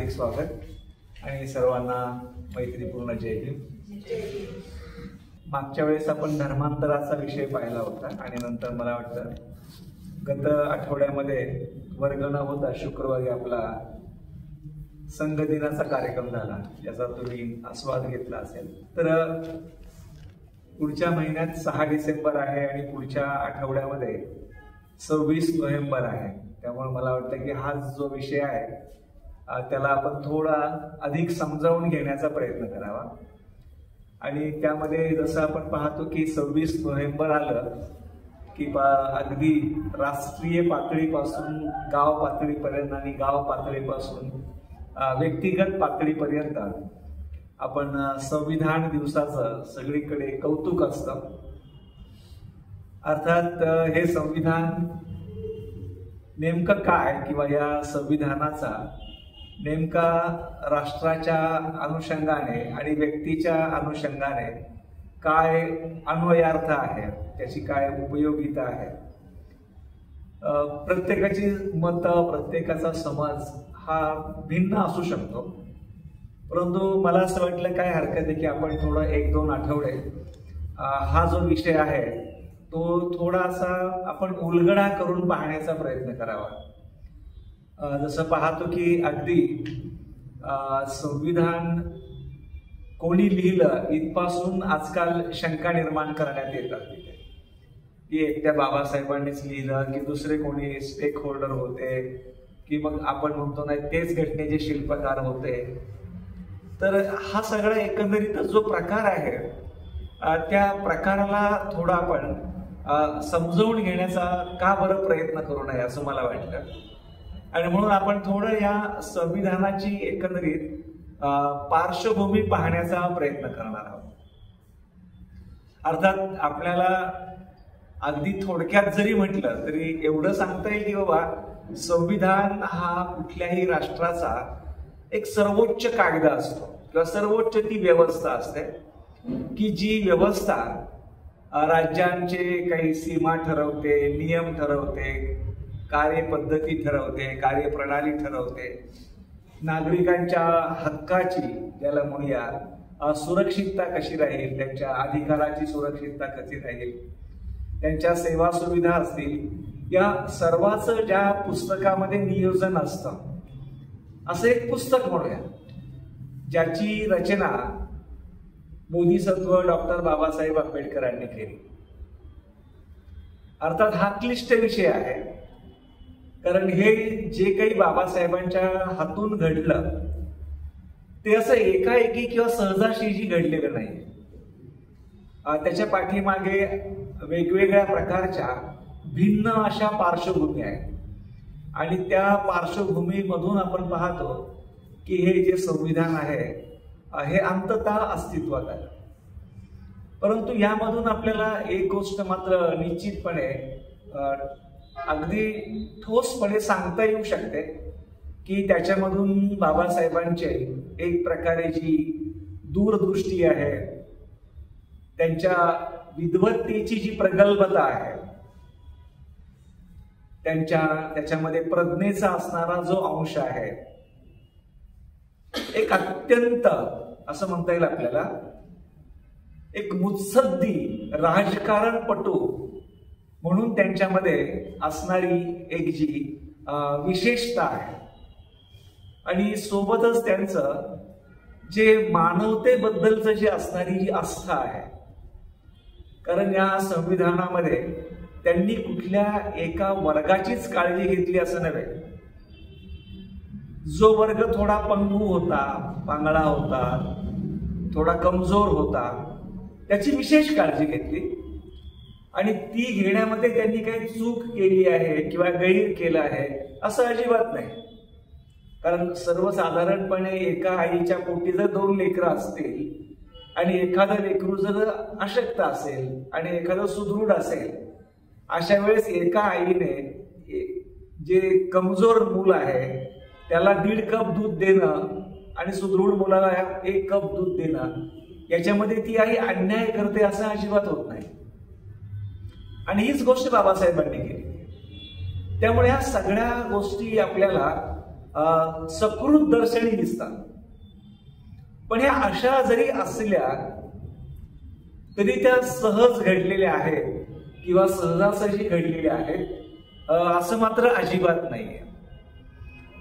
हार्दिक स्वागत आणि सर्वांना मैत्रीपूर्ण जय भीम। मागच्या वेळेस आपण धर्मांतराचा विषय पाहिला होता आणि नंतर मला वाटतं गत आठवड्यामध्ये वर्ग न होता शुक्रवारी आपला संघ दिनाचा कार्यक्रम झाला, याचा तुम्ही आस्वाद घेतला असेल। तर पुढच्या महिन्यात 6 डिसेंबर आहे आणि पुढच्या आठवड्यामध्ये 26 नोव्हेंबर आहे। त्यामुळे मला वाटतं की हा जो विषय आहे त्याला आपण थोडा अधिक समजावून घेण्याचा प्रयत्न करावा। आणि त्यामध्ये जसं आपण पाहतो की 26 नोव्हेंबर आलं की अगदी राष्ट्रीय पातळीपासून गाव पातळीपर्यंत आणि गाव पातळीपासून व्यक्तिगत पातळीपर्यंत आपण संविधान दिवसाचं सगळीकडे कौतुक असतं। अर्थात हे संविधान नेमकं काय किंवा या संविधानाचा नेमका राष्ट्राच्या अनुषंगाने आणि व्यक्तीच्या अनुषंगाने काय अन्वयार्थ आहे, त्याची काय उपयोगिता आहे। प्रत्येकाची मतं, प्रत्येकाचा समज हा भिन्न असू शकतो, परंतु मला असं वाटलं काय हरकत आहे की आपण थोडं 1-2 आठवडे हा जो विषय आहे तो थोडासा आपण उलगडा करून पाहण्याचा प्रयत्न करावा। जसं पाहतो की अगदी संविधान कोणी लिहिलं इथपासून आजकाल शंका निर्माण करण्यात येतात की एकट्या बाबासाहेबांनीच लिहिलं की दुसरे कोणी स्टेक होल्डर होते की मग आपण म्हणतो नाही तेच घटनेचे शिल्पकार होते। तर हा सगळा एकंदरीत जो प्रकार आहे त्या प्रकाराला थोडा आपण समजावून घेण्याचा का बरं प्रयत्न करू नये असं मला वाटतं। आणि म्हणून आपण थोडं या संविधानाची एकंदरीत पार्श्वभूमी पाहण्याचा प्रयत्न करणार आहोत। अर्थात आपल्याला अगदी थोडक्यात जरी म्हटलं तरी एवढं सांगता येईल की बाबा संविधान हा कुठल्याही राष्ट्राचा एक सर्वोच्च कायदा असतो किंवा सर्वोच्च ती व्यवस्था असते की जी व्यवस्था राज्यांचे काही सीमा ठरवते, नियम ठरवते, कार्यपद्धती ठरवते, कार्यप्रणाली ठरवते, नागरिकांच्या हक्काची ज्याला म्हणूया सुरक्षितता कशी राहील, त्यांच्या अधिकाराची सुरक्षितता कशी राहील, त्यांच्या सेवा सुविधा असतील, या सर्वांचं ज्या पुस्तकामध्ये नियोजन असतं असं एक पुस्तक म्हणूया ज्याची रचना बोधिसत्व डॉक्टर बाबासाहेब आंबेडकरांनी केली। अर्थात हा क्लिष्ट विषय आहे, कारण हे जे काही बाबासाहेबांच्या हातून घडलं ते असं एकाएकी किंवा सहजासहजी घडलेलं नाही। त्याच्या पाठीमागे वेगवेगळ्या प्रकारच्या भिन्न अशा पार्श्वभूमी आहेत आणि त्या पार्श्वभूमीमधून आपण पाहतो की हे जे संविधान आहे हे अंततः अस्तित्वात आलं। परंतु यामधून आपल्याला एक गोष्ट मात्र निश्चितपणे अगदी ठोसपणे सांगता येऊ शकते की त्याच्यामधून बाबासाहेबांचे एक प्रकारे जी दूरदृष्टी आहे, त्यांच्या विद्वत्तेची जी प्रगल्भता आहे, त्याच्यामध्ये प्रज्ञेचा असणारा जो अंश आहे, एक अत्यंत असं म्हणता येईल आपल्याला एक मुत्सद्दी राजकारणपटू म्हणून त्यांच्यामध्ये असणारी एक जी विशेषता आहे आणि सोबतच त्यांचं जे मानवतेबद्दलचं जे असणारी जी आस्था आहे। कारण या संविधानामध्ये त्यांनी कुठल्या एका वर्गाचीच काळजी घेतली असं नव्हे। जो वर्ग थोडा पंगू होता, पांगळा होता, थोडा कमजोर होता, त्याची विशेष काळजी घेतली आणि ती घेण्यामध्ये त्यांनी काही चूक केली आहे किंवा गैर केलं आहे असं अजिबात नाही। कारण सर्वसाधारणपणे एका आईच्या पोटी जर 2 लेकरं असतील आणि एखादं लेकरू जर अशक्त असेल आणि एखादं सुदृढ असेल, अशा वेळेस एका आईने जे कमजोर मूल आहे त्याला 1.5 कप दूध देणं आणि सुदृढ मुलाला 1 कप दूध देणं, याच्यामध्ये ती आई अन्याय करते असं अजिबात होत नाही। आणि हीच गोष्ट बाबासाहेबांनी केली। त्यामुळे या सगळ्या गोष्टी आपल्याला सकृत दर्शनी दिसतात. पण ह्या अशा जरी असल्या तरी त्या सहज घडलेल्या आहेत किंवा सहजासहजी घडलेल्या आहेत असं मात्र अजिबात नाहीये.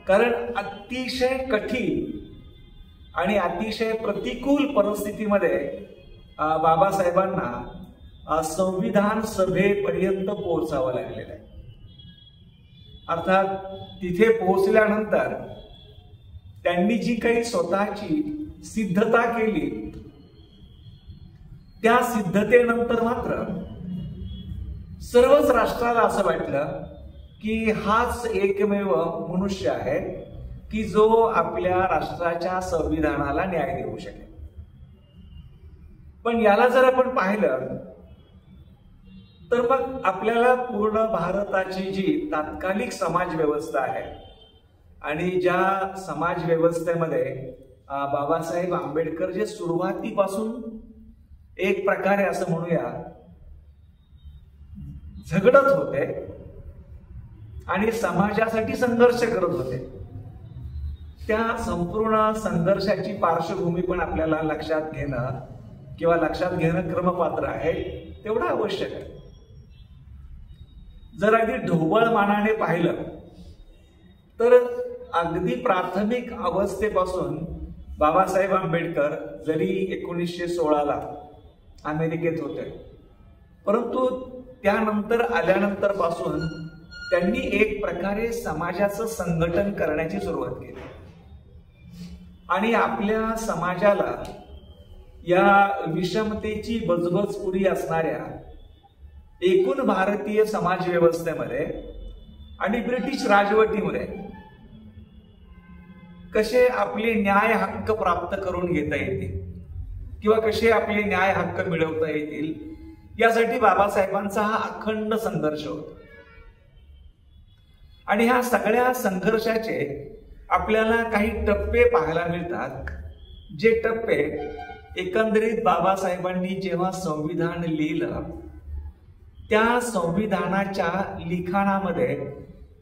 कारण अतिशय कठीण आणि अतिशय प्रतिकूल परिस्थितीमध्ये बाबासाहेबांना संविधान सभेपर्यंत पोहोचावं लागलेलं आहे. अर्थात तिथे पोहोचल्यानंतर त्यांनी जी काही स्वतःची सिद्धता केली त्या सिद्धतेनंतर मात्र सर्वच राष्ट्राला असं वाटलं की हाच एकमेव मनुष्य आहे की जो आपल्या राष्ट्राच्या संविधानाला न्याय देऊ शकेल. पण याला जर आपण पाहिलं तर मग आपल्याला पूर्ण भारताची जी तात्कालिक समाज व्यवस्था आहे आणि ज्या समाज व्यवस्थेमध्ये बाबासाहेब आंबेडकर जे सुरुवातीपासून एक प्रकारे असं म्हणूया झगडत होते आणि समाजासाठी संघर्ष करत होते, त्या संपूर्ण संघर्षाची पार्श्वभूमी पण आपल्याला लक्षात घेणं किंवा लक्षात घेणं क्रमपात्र आहे, तेवढं आवश्यक आहे. जर अगदी ढोबळ मानाने पाहिलं तर अगदी प्राथमिक अवस्थेपासून बाबासाहेब आंबेडकर जरी 1916ला अमेरिकेत होते, परंतु त्यानंतर आल्यानंतर पासून त्यांनी एक प्रकारे समाजाचं संघटन करण्याची सुरुवात केली आणि आपल्या समाजाला या विषमतेची बजबजपुरी असणाऱ्या एकूण भारतीय समाज व्यवस्थेमध्ये आणि ब्रिटिश राजवटीमध्ये कसे आपले न्याय हक्क प्राप्त करून घेता येतील किंवा कसे आपले न्याय हक्क मिळवता येतील यासाठी बाबासाहेबांचा हा अखंड संघर्ष होता. आणि ह्या सगळ्या संघर्षाचे आपल्याला काही टप्पे पाहायला मिळतात, जे टप्पे एकंदरीत बाबासाहेबांनी जेव्हा संविधान लिहिलं त्या संविधानाच्या लिखाणामध्ये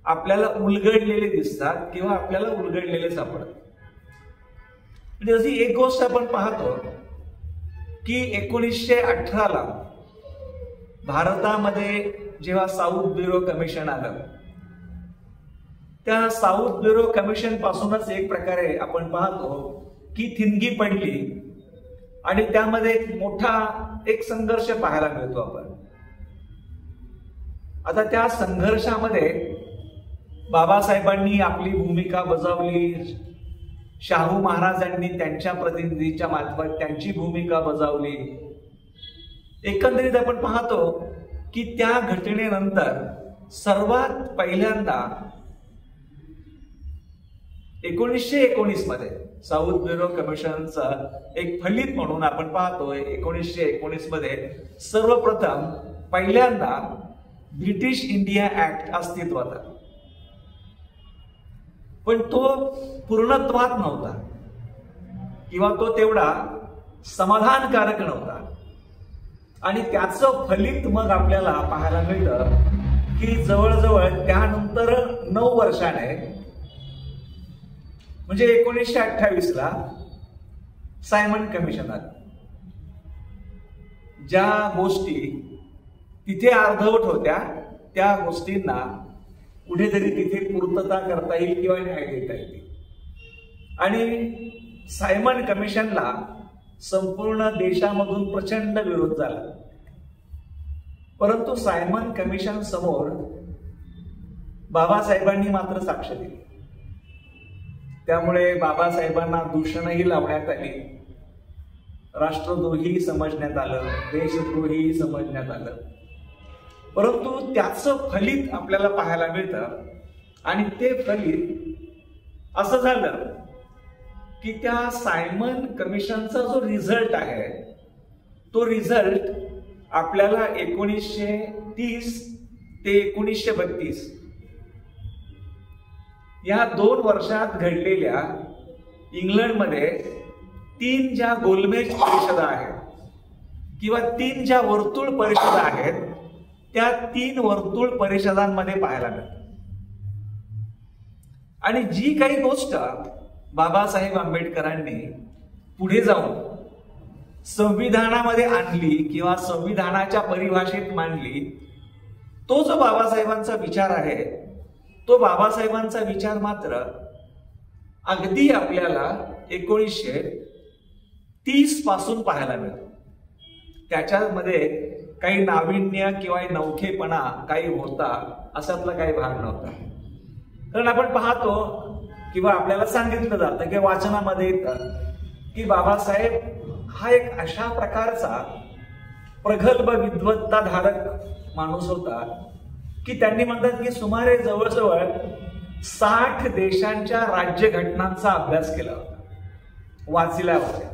आपल्याला उलगडलेले दिसतात किंवा आपल्याला उलगडलेले सापडतात. म्हणजे अशी एक गोष्ट आपण पाहतो की 1918ला भारतामध्ये जेव्हा साऊथ ब्युरो कमिशन आलं, त्या साऊथ ब्युरो कमिशन पासूनच एक प्रकारे आपण पाहतो की थिणगी पडली आणि त्यामध्ये एक मोठा एक संघर्ष पाहायला मिळतो आपण. आता त्या संघर्षामध्ये बाबासाहेबांनी आपली भूमिका बजावली, शाहू महाराजांनी त्यांच्या प्रतिनिधीच्या मार्फत त्यांची भूमिका बजावली. एकंदरीत आपण पाहतो की त्या घटनेनंतर सर्वात पहिल्यांदा 1919 मध्ये साऊथ ब्युरो कमिशनचं एक फलित म्हणून आपण पाहतोय 1919 मध्ये सर्वप्रथम पहिल्यांदा ब्रिटिश इंडिया ऍक्ट अस्तित्वात आला. पण तो पूर्णत्वात नव्हता किंवा तो तेवढा समाधानकारक नव्हता आणि त्याचं फलित मग आपल्याला पाहायला मिळतं की जवळजवळ त्यानंतर 9 वर्षाने म्हणजे 1928ला सायमन कमिशन आलं. ज्या गोष्टी तिथे अर्धवट होत्या त्या गोष्टींना कुठेतरी तिथे पूर्तता करता येईल किंवा न्याय देता येईल. आणि सायमन कमिशनला संपूर्ण देशामधून प्रचंड विरोध झाला, परंतु सायमन कमिशन समोर बाबासाहेबांनी मात्र साक्ष दिली. त्यामुळे बाबासाहेबांना दूषणही लावण्यात आली, राष्ट्रद्रोही समजण्यात आलं, देशद्रोही समजण्यात आलं. परंतु त्याचं फलित आपल्याला पाहायला मिळतं आणि ते फलित असं झालं की त्या सायमन कमिशनचा जो रिझल्ट आहे तो रिझल्ट आपल्याला 1930 ते 1932 या 2 वर्षात घडलेल्या इंग्लंडमध्ये 3 ज्या गोलमेज परिषदा आहेत किंवा 3 ज्या वर्तुळ परिषदा आहेत त्या 3 वर्तुळ परिषदांमध्ये पाहायला मिळतात. आणि जी काही गोष्ट बाबासाहेब आंबेडकरांनी पुढे जाऊन संविधानामध्ये आणली किंवा संविधानाच्या परिभाषेत मांडली, तो जो बाबासाहेबांचा विचार आहे, तो बाबासाहेबांचा विचार मात्र अगदी आपल्याला 1930 पासून पाहायला मिळतो. त्याच्यामध्ये काही नाविन्य किंवा नवखेपणा काही होता असातला काही भाग नव्हता. कारण आपण पाहतो किंवा आपल्याला सांगितलं जातं की वाचनामध्ये येतं की बाबासाहेब हा एक अशा प्रकारचा प्रगल्भ विद्वत्ताधारक माणूस होता की त्यांनी म्हणतात की सुमारे जवळजवळ 60 देशांच्या राज्यघटनांचा अभ्यास केला होता, वाचल्या होत्या,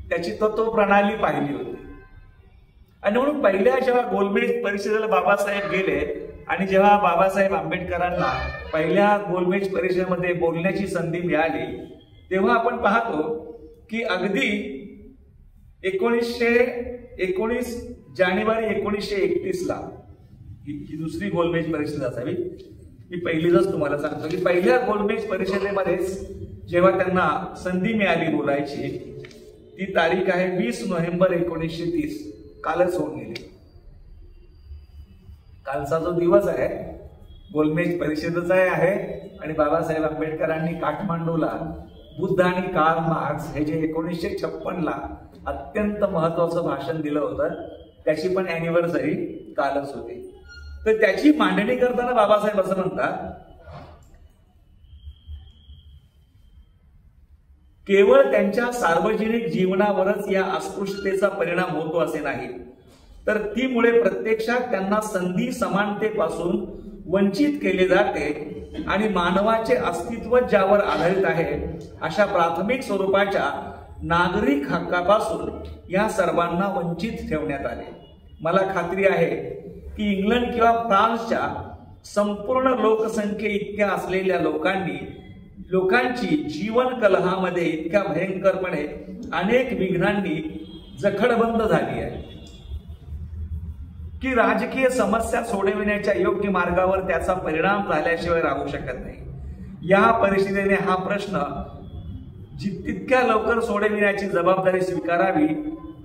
त्याची तत्व प्रणाली पाहिली होती. आणि म्हणून पहिल्या जेव्हा गोलमेज परिषदेला बाबासाहेब गेले आणि जेव्हा बाबासाहेब आंबेडकरांना पहिल्या गोलमेज परिषदेमध्ये बोलण्याची संधी मिळाली, तेव्हा आपण पाहतो की अगदी 1919 जानेवारी 1931 ही दुसरी गोलमेज परिषद असावी. मी पहिलीच तुम्हाला सांगतो की पहिल्या गोलमेज परिषदेमध्येच जेव्हा त्यांना संधी मिळाली बोलायची, ती तारीख आहे 20 नोव्हेंबर 1930, कालच होऊन गेली. कालचा जो दिवस आहे गोलमेज परिषदेचा आहे आणि बाबासाहेब आंबेडकरांनी काठमांडूला बुद्ध आणि कार्ल मार्क्स हे जे 1956 अत्यंत महत्वाचं भाषण दिलं होतं, त्याची पण अॅनिव्हर्सरी कालच होती. तर त्याची मांडणी करताना बाबासाहेब असं म्हणतात, केवळ त्यांच्या सार्वजनिक जीवनावरच या अस्पृश्यतेचा परिणाम होतो असे नाही, तर तीमुळे प्रत्यक्षात त्यांना संधी समानतेपासून वंचित केले जाते आणि मानवाचे अस्तित्व ज्यावर आधारित आहे अशा प्राथमिक स्वरूपाच्या नागरिक हक्कापासून या सर्वांना वंचित ठेवण्यात आले. मला खात्री आहे की इंग्लंड किंवा फ्रान्सच्या संपूर्ण लोकसंख्ये इतक्या असलेल्या लोकांची जीवन कलहामध्ये इतक्या भयंकरपणे अनेक विघ्नांनी जखडबंद झाली आहे की राजकीय समस्या सोडविण्याच्या योग्य मार्गावर त्याचा परिणाम झाल्याशिवाय राहू शकत नाही. या परिस्थितीने हा प्रश्न तितक्या लवकर सोडविण्याची जबाबदारी स्वीकारावी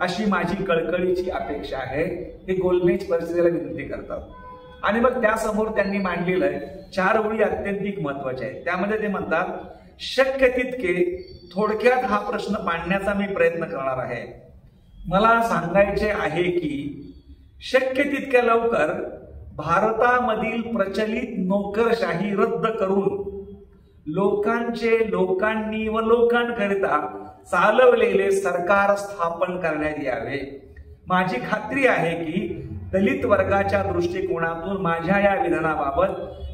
अशी माझी कळकळीची अपेक्षा आहे, हे गोलमेज परिषदेला विनंती करतात. आणि मग त्यासमोर त्यांनी मांडलेलं आहे 4 ओळी अत्यंतिक महत्वाच्या आहेत. त्यामध्ये ते म्हणतात, शक्य तितके थोडक्यात हा प्रश्न मांडण्याचा मी प्रयत्न करणार आहे. मला सांगायचे आहे की शक्य तितक्या लवकर भारतामधील प्रचलित नोकरशाही रद्द करून लोकांनी व लोकांकरिता चालवलेले सरकार स्थापन करण्यात यावे. माझी खात्री आहे की दलित वर्गाच्या दृष्टिकोनातून माझ्या या विधानाबाबत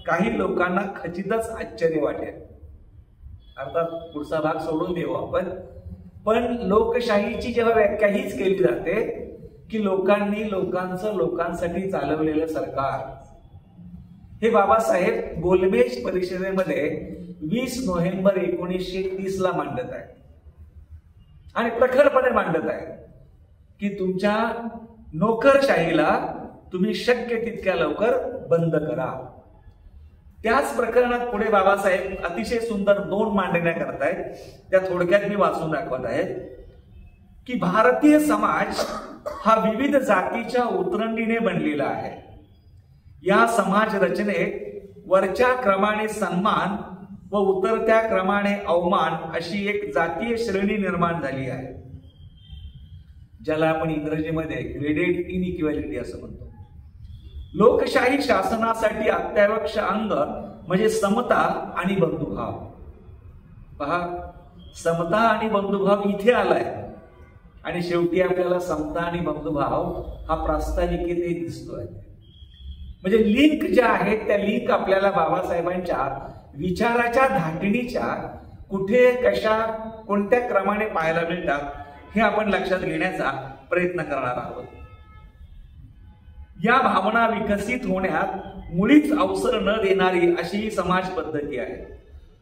काही लोकांना खचितच आश्चर्य वाटेल. अर्थात पुढचा भाग सोडून देऊ आपण, पण लोकशाहीची जेव्हा व्याख्या हीच केली जाते की लोकांसाठी चालवलेलं सरकार, हे बाबासाहेब गोलमेज परिषदेमध्ये 20 नोव्हेंबर 1930 मांडत आहे आणि प्रखरपणे मांडत आहे की तुमच्या नोकरशाहीला तुम्ही शक्य तितक्या लवकर बंद करा. त्याच प्रकरणात पुढे बाबासाहेब अतिशय सुंदर 2 मांडण्या करतायत, त्या थोडक्यात मी वाचून दाखवत आहे की भारतीय समाज हा विविध जातीच्या उतरंडीने बनलेला आहे. या समाज रचनेत वरच्या क्रमाने सन्मान व उतरत्या क्रमाने अवमान अशी एक जातीय श्रेणी निर्माण झाली आहे, ज्याला आपण इंग्रजीमध्ये ग्रेडेड इनइक्वॅलिटी असं म्हणतो. लोकशाही शासनासाठी अत्यावश्यक अंग म्हणजे समता आणि बंधुभाव. पहा, समता आणि बंधुभाव इथे आलाय आणि शेवटी आपल्याला समता आणि बंधुभाव हा प्रास्ताविकेत दिसतोय. म्हणजे लिंक ज्या आहेत त्या लिंक आपल्याला बाबासाहेबांच्या विचाराच्या धाटणीच्या कुठे कशा कोणत्या क्रमाने पाहायला मिळतात हे आपण लक्षात घेण्याचा प्रयत्न करणार आहोत. या भावना विकसित होण्यात मुळीच अवसर न देणारी अशी ही समाज पद्धती आहे.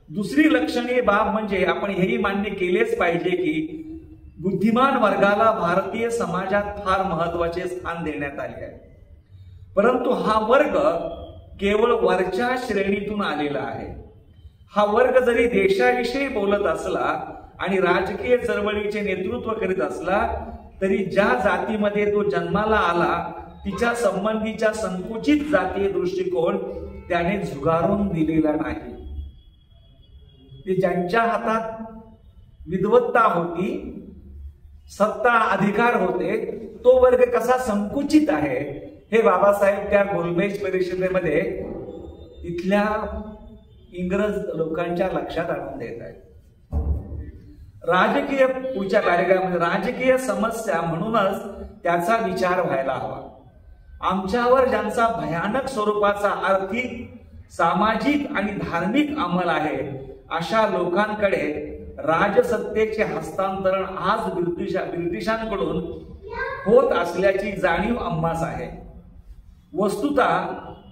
दुसरी लक्षणीय बाब म्हणजे आपण हेही मान्य केलेच पाहिजे की बुद्धिमान वर्गाला भारतीय समाजात फार महत्वाचे स्थान देण्यात आले आहे, परंतु हा वर्ग केवळ वरच्या श्रेणीतून आलेला आहे. हा वर्ग जरी देशाविषयी बोलत असला आणि राजकीय चळवळीचे नेतृत्व करीत असला तरी ज्या जातीमध्ये तो जन्माला आला तिच्या संबंधीच्या संकुचित जातीय दृष्टिकोन त्याने झुगारून दिलेला नाही. ते ज्यांच्या हातात विद्वत्ता होती, सत्ता अधिकार होते, तो वर्ग कसा संकुचित आहे हे बाबासाहेब त्या गोलमेज परिषदेमध्ये तिथल्या इंग्रज लोकांच्या लक्षात आणून देत आहेत. राजकीय पुढच्या कार्यक्रमामध्ये राजकीय समस्या म्हणूनच त्याचा विचार व्हायला हवा. आमच्यावर ज्यांचा भयानक स्वरूपाचा आर्थिक, सामाजिक आणि धार्मिक अंमल आहे अशा लोकांकडे राजसत्तेचे हस्तांतरण आज ब्रिटिशांकडून होत असल्याची जाणीव आम्हास आहे. वस्तुतः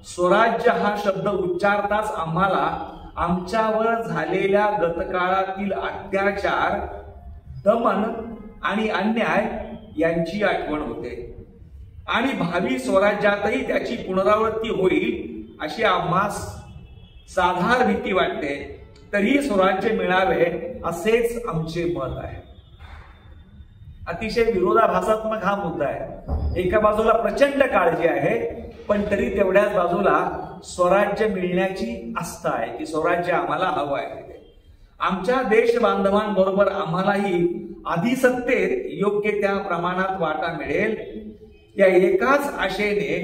स्वराज्य हा शब्द उच्चारताच आम्हाला आमच्यावर झालेल्या गतकाळातील अत्याचार, दमन आणि अन्याय यांची आठवण होते आणि भावी स्वराज्यातही त्याची पुनरावृत्ती होईल अशी आम्हास साधार भीती वाटते. तरी स्वराज्य मिळावे असेच आमचे मत आहे. अतिशय विरोधाभासात्मक हा मुद्दा आहे. एका बाजूला प्रचंड काळजी आहे, पण तरी तेवढ्याच बाजूला स्वराज्य मिळण्याची आस्था आहे की स्वराज्य आम्हाला हवं आहे. आमच्या देश बांधवांबरोबर आम्हालाही अधिसत्तेत योग्य त्या प्रमाणात वाटा मिळेल या एकाच आशेने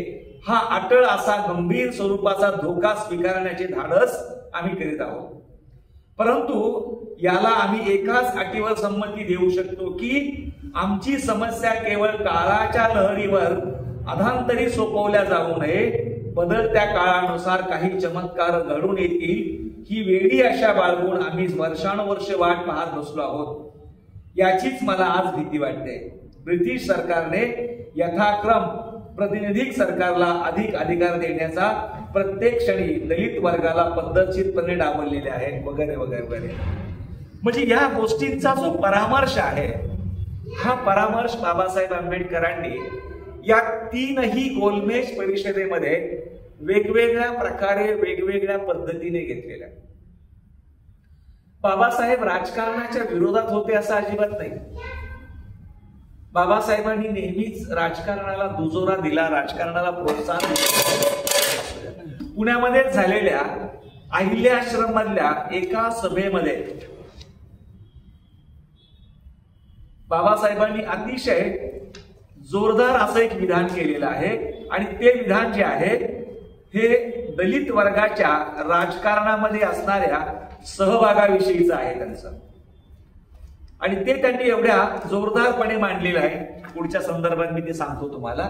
हा अटळ असा गंभीर स्वरूपाचा धोका स्वीकारण्याचे धाडस आम्ही करीत आहोत. परंतु याला आम्ही एकाच अटीवर संमती देऊ शकतो की आमची समस्या केवळ काळाच्या लहरीवर अधांतरी सोपवल्या जाऊ नये. बदलत्या काळानुसार काही चमत्कार घडून येतील ही वेळी आशा बाळगून आम्ही वर्षानुवर्ष वाट पाहत बसलो आहोत. याचीच मला आज भीती वाटते. ब्रिटिश सरकारने यथाक्रम प्रतिनिधिक सरकारला अधिक अधिकार देण्याचा प्रत्येक क्षणी दलित वर्गाला पद्धतशीरपणे डावललेले आहे वगैरे वगैरे वगैरे. म्हणजे या गोष्टींचा जो परामर्श आहे हा परामर्श बाबासाहेब आंबेडकरांनी या तीनही गोलमेज परिषदेमध्ये वेगवेगळ्या प्रकारे वेगवेगळ्या पद्धतीने घेतलेला. बाबासाहेब राजकारणाच्या विरोधात होते असं अजिबात नाही. बाबासाहेबांनी नेहमीच राजकारणाला दुजोरा दिला, राजकारणाला प्रोत्साहन दिले. पुण्यामध्ये झालेल्या अहिल्या आश्रम मधल्या एका सभेमध्ये बाबासाहेबांनी अतिशय जोरदार असं एक विधान केलेलं आहे आणि ते विधान जे आहे हे दलित वर्गाच्या राजकारणामध्ये असणाऱ्या सहभागाविषयीचं आहे त्यांचं. आणि ते त्यांनी एवढ्या जोरदारपणे मांडलेलं आहे. पुढच्या संदर्भात मी ते सांगतो तुम्हाला.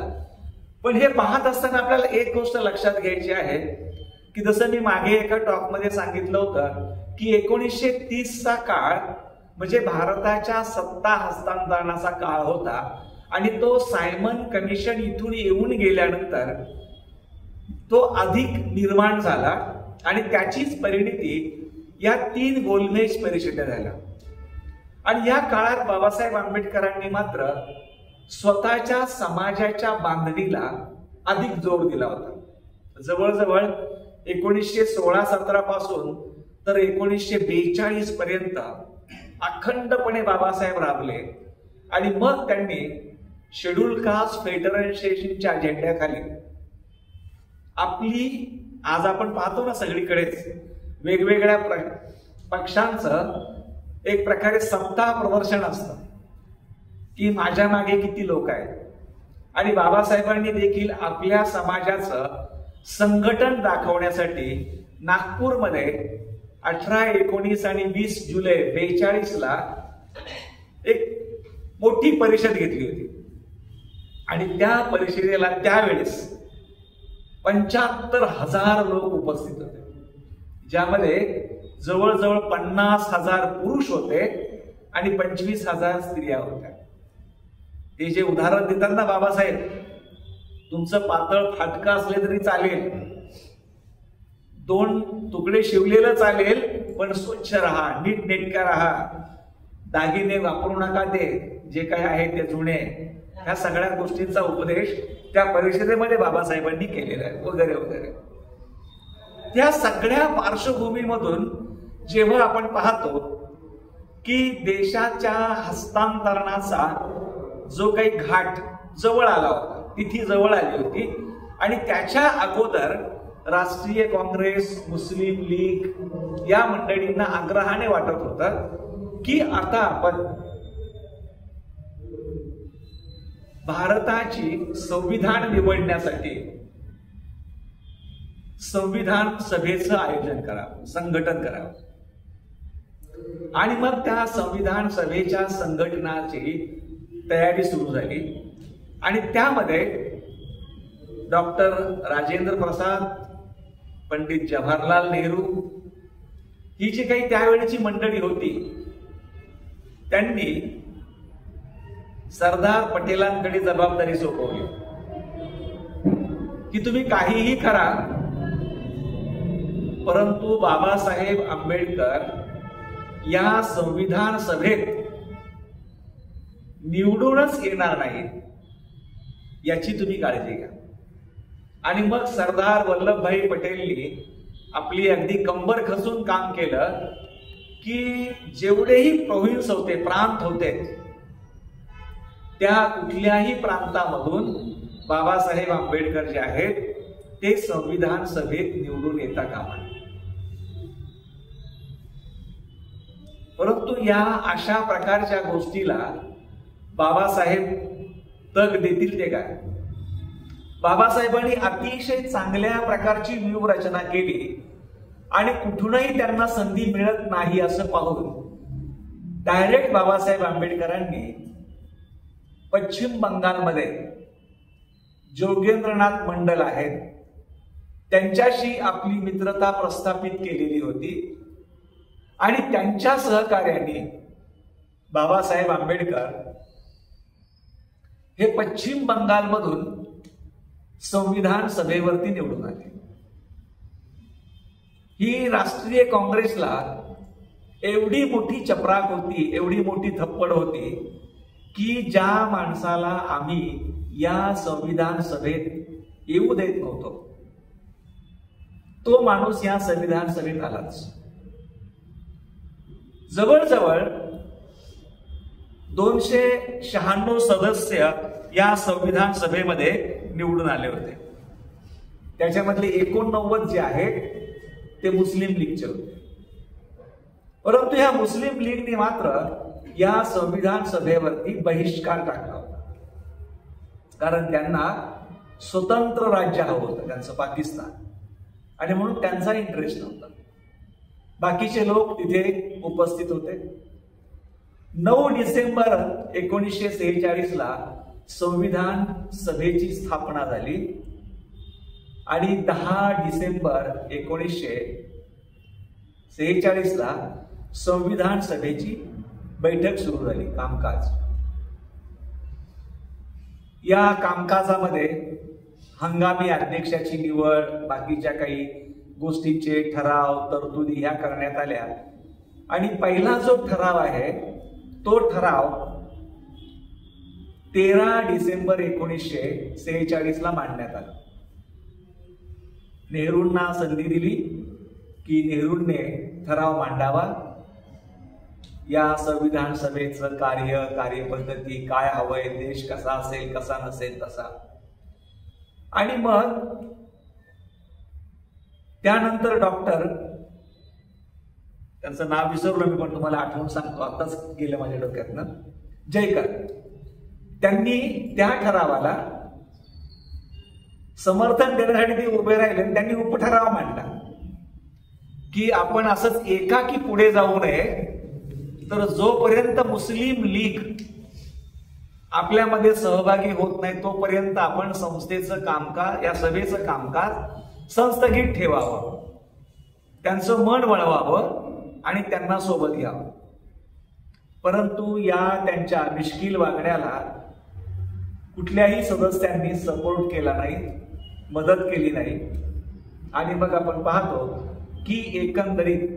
पण हे पाहत असताना आपल्याला एक गोष्ट लक्षात घ्यायची आहे की जसं मी मागे एका टॉकमध्ये सांगितलं होतं की 1930चा काळ म्हणजे भारताच्या सत्ता हस्तांतरणाचा काळ होता आणि तो सायमन कमिशन इथून येऊन गेल्यानंतर तो अधिक निर्माण झाला आणि त्याचीच परिणिती या 3 गोलमेज परिषदा झाल्या. आणि या काळात बाबासाहेब आंबेडकरांनी मात्र स्वतःच्या समाजाच्या बांधणीला अधिक जोर दिला होता. जवळजवळ 1916-17 पासून तर 1942 पर्यंत अखंडपणे बाबासाहेब राबले आणि मग त्यांनी शेड्यूल कास्ट फेडरेशनच्या झेंड्याखाली आपली, आज आपण पाहतो ना सगळीकडेच वेगवेगळ्या पक्षांचं एक प्रकारे सत्ता प्रदर्शन असतं की माझ्या मागे किती लोक आहेत. आणि बाबासाहेबांनी देखील आपल्या समाजाचं संघटन दाखवण्यासाठी नागपूरमध्ये 18, 19 आणि 20 जुलै 42ला एक मोठी परिषद घेतली होती. आणि त्या परिषदेला त्यावेळेस 75,000 लोक उपस्थित होते, ज्यामध्ये जवळजवळ 50,000 पुरुष होते आणि 25,000 स्त्रिया होत्या. ते जे उदाहरण देतात ना बाबासाहेब, तुमचं पातळ फाटकं असले तरी चालेल, 2 तुकडे शिवलेलं चालेल, पण स्वच्छ राहा, नीटनेटका राहा, दागिने वापरू नका, ते जे काही आहे ते जुने, ह्या सगळ्या गोष्टींचा उपदेश त्या परिषदेमध्ये बाबासाहेबांनी केलेला आहे वगैरे वगैरे. त्या सगळ्या पार्श्वभूमीमधून जेव्हा आपण पाहतो की देशाच्या हस्तांतरणाचा जो काही घाट जवळ आला होता, तिथी जवळ आली होती, आणि त्याच्या अगोदर राष्ट्रीय काँग्रेस, मुस्लिम लीग या मंडळींना आग्रहाने वाटत होतं की आता आपण भारताची संविधान निवडण्यासाठी संविधान सभेचं आयोजन करावं, संघटन करावं. आणि मग त्या संविधान सभेच्या संघटनाची तयारी सुरू झाली. आणि त्यामध्ये डॉक्टर राजेंद्र प्रसाद, पंडित जवाहरलाल नेहरू ही जी काही त्यावेळेची मंडळी होती, त्यांनी सरदार पटेलांकडे जबाबदारी सोपवली की तुम्ही काहीही करा, परंतु बाबासाहेब आंबेडकर या संविधान सभेत निवडूनच येणार नाही, याची तुम्ही काळजी घ्या. आणि मग सरदार वल्लभभाई पटेलनी आपली अगदी कंबर खचून काम केलं की जेवढेही प्रोव्हिन्स होते, प्रांत होते, त्या कुठल्याही प्रांतामधून बाबासाहेब आंबेडकर जे आहेत ते संविधान सभेत निवडून येता कामा नये. परंतु या अशा प्रकारच्या गोष्टीला बाबासाहेब तग देतील ते काय? बाबासाहेबांनी अतिशय चांगल्या प्रकारची व्यूहरचना केली आणि कुठूनही त्यांना संधी मिळत नाही असं पाहून डायरेक्ट बाबासाहेब आंबेडकरांनी पश्चिम बंगालमध्ये जोगेंद्रनाथ मंडल आहेत त्यांच्याशी आपली मित्रता प्रस्थापित केलेली होती. आणि त्यांच्या सहकार्याने बाबासाहेब आंबेडकर हे पश्चिम बंगालमधून संविधान सभेवरती निवडून आले. ही राष्ट्रीय काँग्रेसला एवढी मोठी चपराक होती, एवढी मोठी थप्पड होती की ज्या माणसाला आम्ही या संविधान सभेत येऊ देत नव्हतो तो माणूस या संविधान सभेत आलाच. जवळजवळ 296 सदस्य या संविधान सभेमध्ये निवडून आले होते. त्याच्यामधले 89 जे आहेत ते मुस्लिम लीगचे होते. परंतु या मुस्लिम लीगने मात्र या संविधान सभेवरती बहिष्कार टाकला होता, कारण त्यांना स्वतंत्र राज्य हवं होतं, त्यांचं पाकिस्तान, आणि म्हणून त्यांचा इंटरेस्ट नव्हता. बाकीचे लोक तिथे उपस्थित होते. 9 डिसेंबर 1946 ला संविधान सभेची स्थापना झाली आणि 10 डिसेंबर 1946 ला संविधान सभेची बैठक सुरू झाली, कामकाज. या कामकाजामध्ये हंगामी अध्यक्षाची निवड, बाकीच्या काही गोष्टींचे ठराव, तरतुदी ह्या करण्यात आल्या. आणि पहिला जो ठराव आहे तो ठराव 13 डिसेंबर 1946 ला मांडण्यात आला. नेहरूंना संधी दिली की नेहरूंनी ठराव मांडावा, या संविधान सभेचं कार्यपद्धती काय हवंय, देश कसा असेल कसा नसेल तसा. आणि मग त्यानंतर डॉक्टर, त्यांचं नाव विसरलो मी पण तुम्हाला आठवून सांगतो, आताच गेलं माझ्या डोक्यातनं, जयकर, त्यांनी त्या ठरावाला समर्थन देण्यासाठी ते उभे राहिले. त्यांनी उपठराव मांडला की आपण असंच एकाकी पुढे जाऊ नये, तर जोपर्यंत मुस्लिम लीग आपल्यामध्ये सहभागी होत नाही तोपर्यंत आपण संस्थेचं कामकाज, या सभेचं कामकाज संस्थगित ठेवावं, त्यांचं मन वळवावं आणि त्यांना सोबत घ्यावं. परंतु या त्यांच्या मिश्किल वागण्याला कुठल्याही सदस्यांनी सपोर्ट केला नाही, मदत केली नाही. आणि मग आपण पाहतो की एकंदरीत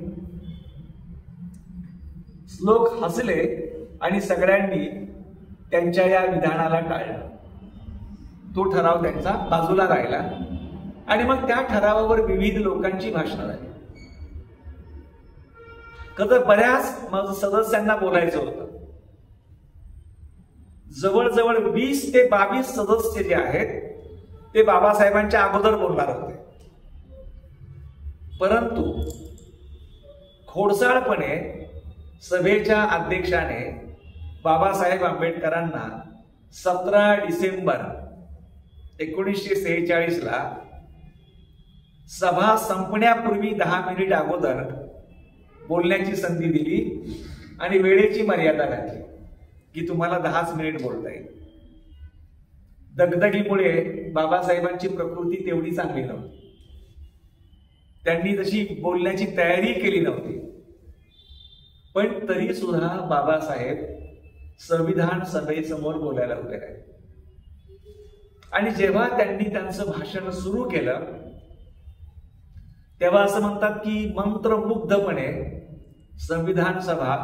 लोक हसले आणि सगळ्यांनी त्यांच्या या विधानाला टाळलं. तो ठराव त्यांचा बाजूला राहिला आणि मग त्या ठरावावर विविध लोकांची भाषणं झाली. बऱ्याच सदस्यांना बोलायचं होतं. जवळजवळ 20 ते 22 सदस्य जे आहेत ते बाबासाहेबांच्या अगोदर बोलणार होते. परंतु खोडसाळपणे सभेच्या अध्यक्षाने बाबासाहेब आंबेडकरांना 17 डिसेंबर 1946 ला सभा संपण्यापूर्वी 10 मिनिट अगोदर बोलण्याची संधी दिली आणि वेळेची मर्यादा घातली की तुम्हाला 10 मिनिट बोलता येईल. दगदगीमुळे बाबासाहेबांची प्रकृती तेवढी चांगली नव्हती. त्यांनी तशी बोलण्याची तयारी केली नव्हती. पण तरी सुद्धा बाबासाहेब संविधान सभेसमोर बोलायला उभे राहिले. आणि जेव्हा त्यांनी त्यांचं भाषण सुरू केलं तेव्हा असं म्हणतात की मंत्रमुग्धपणे संविधान सभा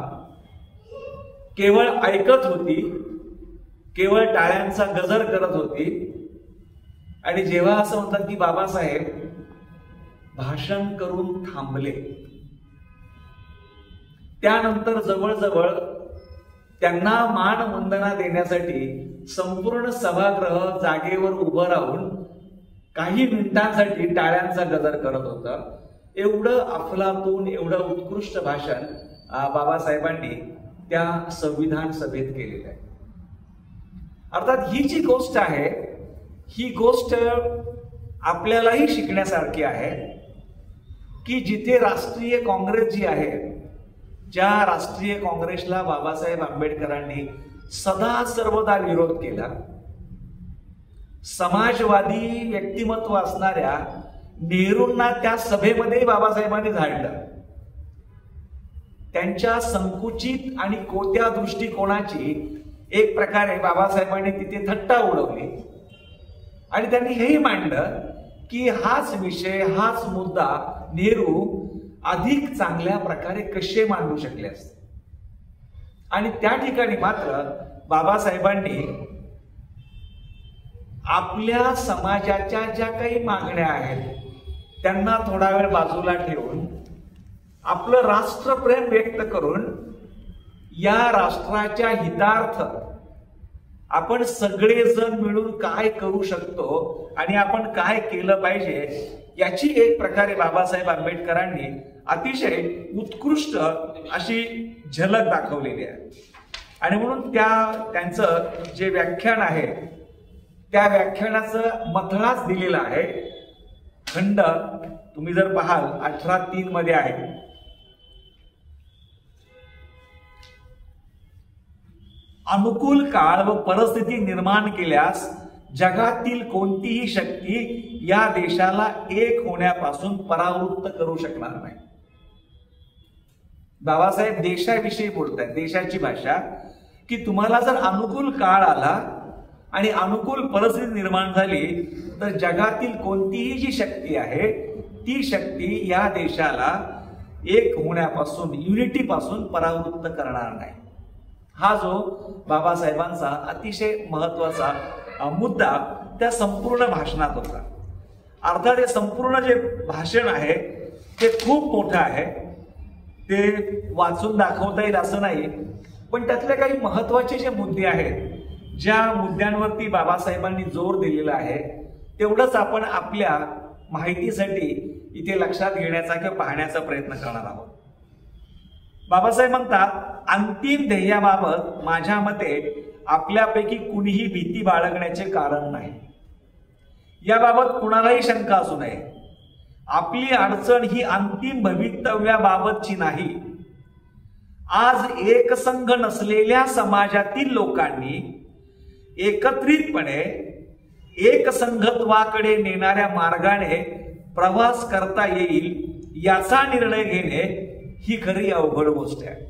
केवळ ऐकत होती, केवळ टाळ्यांचा गजर करत होती. आणि जेव्हा असं म्हणतात की बाबासाहेब भाषण करून थांबले, त्यानंतर जवळजवळ त्यांना मानवंदना देण्यासाठी संपूर्ण सभागृह जागेवर उभं राहून काही मिनिटांसाठी टाळ्यांचा गजर करत होतं. एवढं अफलातून, एवढं उत्कृष्ट भाषण बाबासाहेबांनी त्या संविधान सभेत केलेलं आहे. अर्थात ही जी गोष्ट आहे ही गोष्ट आपल्यालाही शिकण्यासारखी आहे की जिथे राष्ट्रीय काँग्रेस जी आहे, ज्या राष्ट्रीय काँग्रेसला बाबासाहेब आंबेडकरांनी सदा सर्वदा विरोध केला, समाजवादी व्यक्तिमत्व असणाऱ्या नेहरूंना त्या सभेमध्ये बाबासाहेबांनी झाडलं. त्यांच्या संकुचित आणि कोत्या दृष्टिकोनाची एक प्रकारे बाबासाहेबांनी तिथे थट्टा उडवली. आणि त्यांनी हेही मांडलं की हाच विषय, हाच मुद्दा नेहरू अधिक चांगल्या प्रकारे कसे मांडू शकले असते. आणि त्या ठिकाणी मात्र बाबासाहेबांनी आपल्या समाजाच्या ज्या काही मागण्या आहेत त्यांना थोडा वेळ बाजूला ठेवून आपलं राष्ट्रप्रेम व्यक्त करून या राष्ट्राच्या हितार्थ आपण सगळेजण मिळून काय करू शकतो आणि आपण काय केलं पाहिजे याची एक प्रकारे बाबासाहेब आंबेडकरांनी अतिशय उत्कृष्ट अशी झलक दाखवलेली आहे. आणि म्हणून त्यांचं जे व्याख्यान आहे त्या व्याख्यानाचं मथळाच दिलेला आहे. खंड तुम्ही जर पाहाल 18:3 मध्ये आहे. अनुकूल काळ व परिस्थिती निर्माण केल्यास जगातील कोणतीही शक्ती या देशाला एक होण्यापासून परावृत्त करू शकणार नाही. बाबासाहेब देशाविषयी बोलतात, देशाची भाषा, की तुम्हाला जर अनुकूल काळ आला आणि अनुकूल परिस्थिती निर्माण झाली तर जगातील कोणतीही जी शक्ती आहे ती शक्ती या देशाला एक होण्यापासून, युनिटी पासून परावृत्त करणार नाही. हा जो बाबासाहेबांचा अतिशय महत्वाचा मुद्दा त्या संपूर्ण भाषणात होता. अर्थात हे संपूर्ण जे भाषण आहे ते खूप मोठं आहे, ते वाचून दाखवता येईल असं नाही. पण त्यातले काही महत्वाचे जे मुद्दे आहेत, ज्या मुद्द्यांवरती बाबासाहेबांनी जोर दिलेला आहे तेवढंच आपण आपल्या माहितीसाठी इथे लक्षात घेण्याचा किंवा पाहण्याचा प्रयत्न करणार आहोत. बाबासाहेब म्हणतात, अंतिम ध्येयाबाबत माझ्या मते आपल्यापैकी कुणीही भीती बाळगण्याचे कारण नाही. याबाबत कुणालाही शंका असू नये. आपली अडचण ही अंतिम भवितव्याबाबतची नाही. आज एकसंघ नसलेल्या समाजातील लोकांनी एकत्रितपणे एकसंघत्वाकडे नेणाऱ्या मार्गाने प्रवास करता येईल याचा निर्णय घेणे ही खरी अवघड गोष्ट आहे.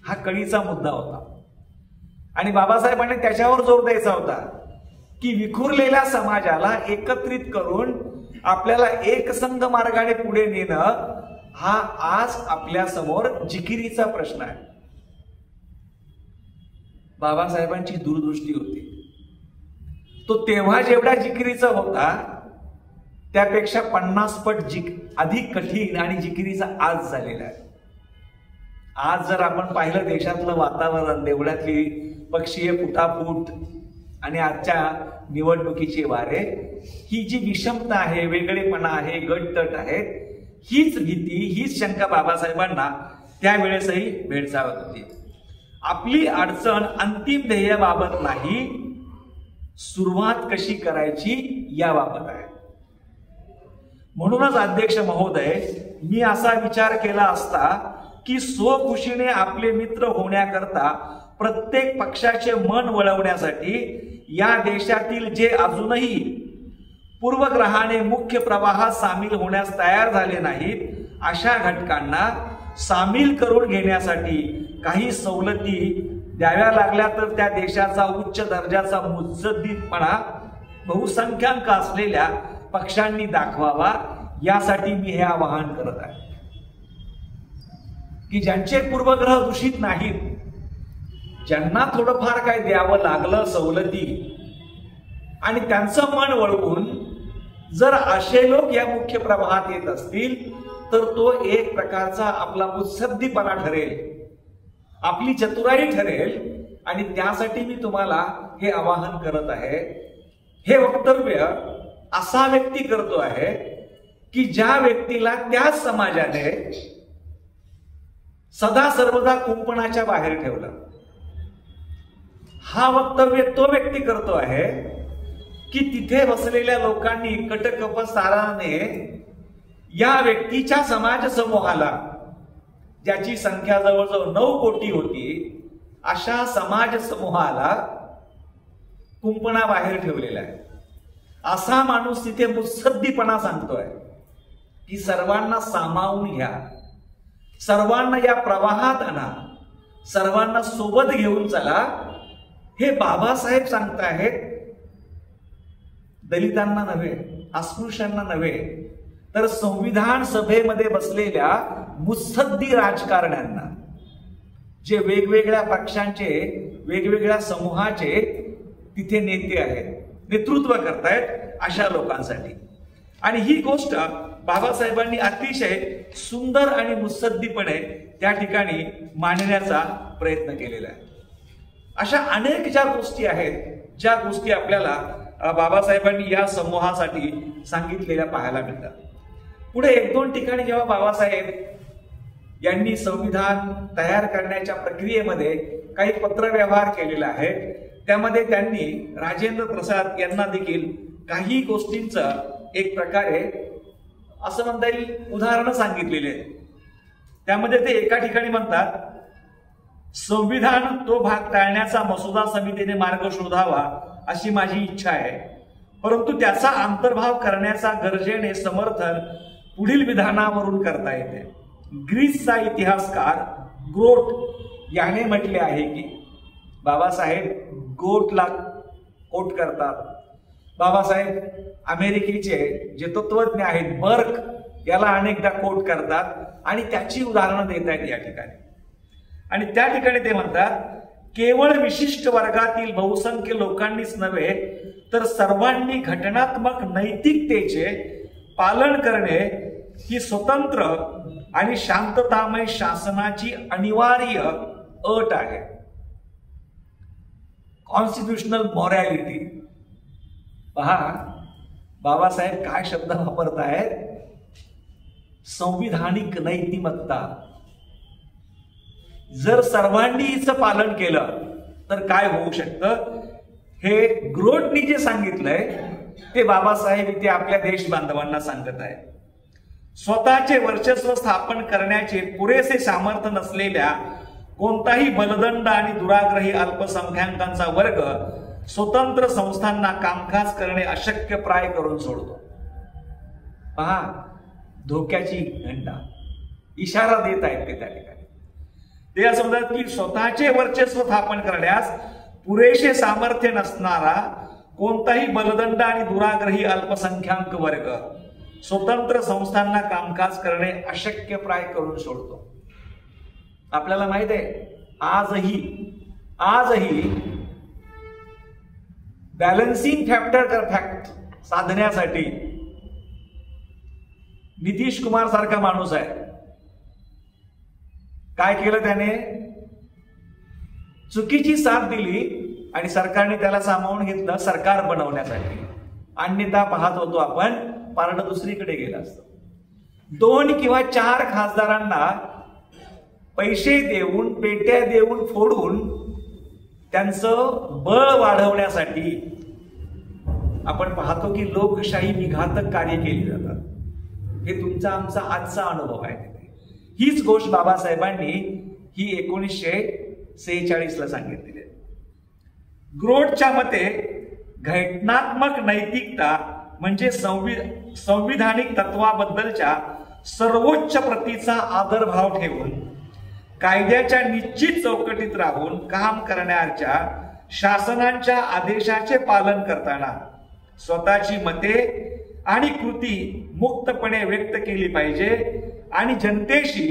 हा कळीचा मुद्दा होता आणि बाबासाहेबांनी त्याच्यावर जोर द्यायचा होता की विखुरलेल्या समाजाला एकत्रित करून आपल्याला एकसंघ मार्गाने पुढे नेणं हा आज आपल्या समोर जिकिरीचा प्रश्न आहे. बाबासाहेबांची दूरदृष्टी होती. तो तेव्हा जेवढा जिकिरीचा होता त्यापेक्षा 50 पट अधिक कठीण आणि जिकिरीचा आज झालेला आहे. आज जर आपण पाहिलं देशातलं वातावरण, देवळातली पक्षीय फुटाफूट आणि आजच्या निवडणुकीचे वारे, ही जी विषमता आहे, वेगळेपणा आहे, गटतट आहेत, हीच भीती, हीच शंका बाबासाहेबांना त्यावेळेसही भेडसावत होती. आपली अडचण अंतिम ध्येयाबाबत नाही, सुरुवात कशी करायची याबाबत आहे. म्हणूनच अध्यक्ष महोदय, मी असा विचार केला असता की स्वखुशीने आपले मित्र होण्याकरता प्रत्येक पक्षाचे मन वळवण्यासाठी या देशातील जे अजूनही पूर्वग्रहाने मुख्य प्रवाहात सामील होण्यास तयार झाले नाहीत, अशा घटकांना सामील करून घेण्यासाठी काही सवलती द्याव्या लागल्या तर त्या देशाचा उच्च दर्जाचा मुत्सद्दीपणा बहुसंख्याक असलेल्या पक्षांनी दाखवावा, यासाठी मी हे आवाहन करत आहे की ज्यांचे पूर्वग्रह दूषित नाहीत, ज्यांना थोडंफार काय द्यावं लागलं सवलती, आणि त्यांचं मन वळवून जर असे लोक या मुख्य प्रवाहात येत असतील तर तो एक प्रकारचा आपला मुत्सद्दीपणा ठरेल, आपली चतुराई ठरेल. आणि त्यासाठी मी तुम्हाला हे आवाहन करत आहे. हे वक्तव्य असा व्यक्ती करतो आहे की ज्या व्यक्तीला त्याच समाजाने सदा सर्वदा कुंपणाच्या बाहेर ठेवलं. हा वक्तव्य तो व्यक्ती करतो आहे की तिथे बसलेल्या लोकांनी कटकपसाराने या व्यक्तीच्या समाज समूहाला, ज्याची संख्या जवळजवळ 9 कोटी होती, अशा समाज समूहाला कुंपणाबाहेर ठेवलेला आहे. असा माणूस तिथे मुत्सद्दीपणा सांगतोय की सर्वांना सामावून घ्या, सर्वांना या प्रवाहात आणा, सर्वांना सोबत घेऊन चला. हे बाबासाहेब सांगताहेत, दलितांना नव्हे, अस्पृश्यांना नव्हे, तर संविधान सभेमध्ये बसलेल्या मुत्सद्दी राजकारण्यांना, जे वेगवेगळ्या पक्षांचे, वेगवेगळ्या समूहाचे तिथे नेते आहेत, नेतृत्व करतायत, अशा लोकांसाठी. आणि ही गोष्ट बाबासाहेबांनी अतिशय सुंदर आणि मुत्सद्दीपणे त्या ठिकाणी मांडण्याचा प्रयत्न केलेला आहे. अशा अनेक ज्या गोष्टी आहेत, ज्या गोष्टी आपल्याला बाबासाहेबांनी या समूहासाठी सांगितलेल्या पाहायला मिळतात. पुढे 1-2 ठिकाणी जेव्हा बाबासाहेब यांनी संविधान तयार करण्याच्या प्रक्रियेमध्ये काही पत्रव्यवहार केलेला आहे, त्यामध्ये त्यांनी राजेंद्र प्रसाद यांना देखील काही गोष्टींचं एक प्रकारे असं म्हणता येईल उदाहरणं सांगितलेली आहेत. त्यामध्ये ते एका ठिकाणी म्हणतात, संविधान तो भाग टाळण्याचा मसुदा समितीने मार्ग शोधावा अशी माझी इच्छा आहे, परंतु त्याचा अंतर्भाव करण्याचा गरजेने समर्थन पुढील विधानावरून करता येते. ग्रीसचा इतिहासकार ग्रोट याने म्हटले आहे की, बाबासाहेब गोटला कोट करतात. बाबासाहेब अमेरिकेचे जे तत्वज्ञ आहेत बर्क याला अनेकदा कोट करतात आणि त्याची उदाहरणं देत आहेत या ठिकाणी. आणि त्या ठिकाणी ते म्हणतात, केवळ विशिष्ट वर्गातील बहुसंख्य लोकांनीच नव्हे तर सर्वांनी घटनात्मक नैतिकतेचे पालन करणे ही स्वतंत्र आणि शांततामय शासनाची अनिवार्य अट आहे. Constitutional morality. पहा बाबासाहेब काय शब्द वापरतायत, संविधानिक नैतिमत्ता. जर सर्वांनी हिचं पालन केलं तर काय होऊ शकतं, हे ग्रोटनी जे सांगितलंय ते बाबासाहेब इथे आपल्या देश बांधवांना सांगत आहे. स्वतःचे वर्चस्व स्थापन करण्याचे पुरेसे सामर्थ्य नसलेल्या कोणताही बलदंड आणि दुराग्रही अल्पसंख्याकांचा वर्ग स्वतंत्र संस्थांना कामकाज करणे अशक्यप्राय करून सोडतो. पहा धोक्याची घंटा, इशारा देत आहेत ते त्या ठिकाणी. ते असं म्हणतात की स्वतःचे वर्चस्व स्थापन करण्यास पुरेसे सामर्थ्य नसणारा कोणताही बलदंड आणि दुराग्रही अल्पसंख्याक वर्ग स्वतंत्र संस्थांना कामकाज करणे अशक्यप्राय करून सोडतो. आपल्याला माहित आहे आजही बॅलन्सिंग फॅक्टर साधण्यासाठी नितीश कुमार सारखा माणूस आहे. काय केलं त्याने? चुकीची साथ दिली आणि सरकारने त्याला सामावून घेतलं सरकार बनवण्यासाठी. अन्यथा पाहत होतो आपण पारडं दुसरीकडे गेलं असतं. 2 किंवा 4 खासदारांना पैसे देऊन, पेट्या देऊन, फोडून त्यांचं बळ वाढवण्यासाठी आपण पाहतो की लोकशाही विघातक कार्य केली जातात. हे तुमचा आमचा आजचा अनुभव आहे. हीच गोष्ट बाबासाहेबांनी ही 1946 ला सांगितलेली आहे. ग्रोथच्या मते घटनात्मक नैतिकता म्हणजे संविधानिक तत्वाबद्दलच्या सर्वोच्च प्रतीचा आदरभाव ठेवून कायद्याच्या निश्चित चौकटीत राहून काम करण्याच्या शासनाच्या आदेशाचे पालन करताना स्वतःची मते आणि कृती मुक्तपणे व्यक्त केली पाहिजे आणि जनतेशी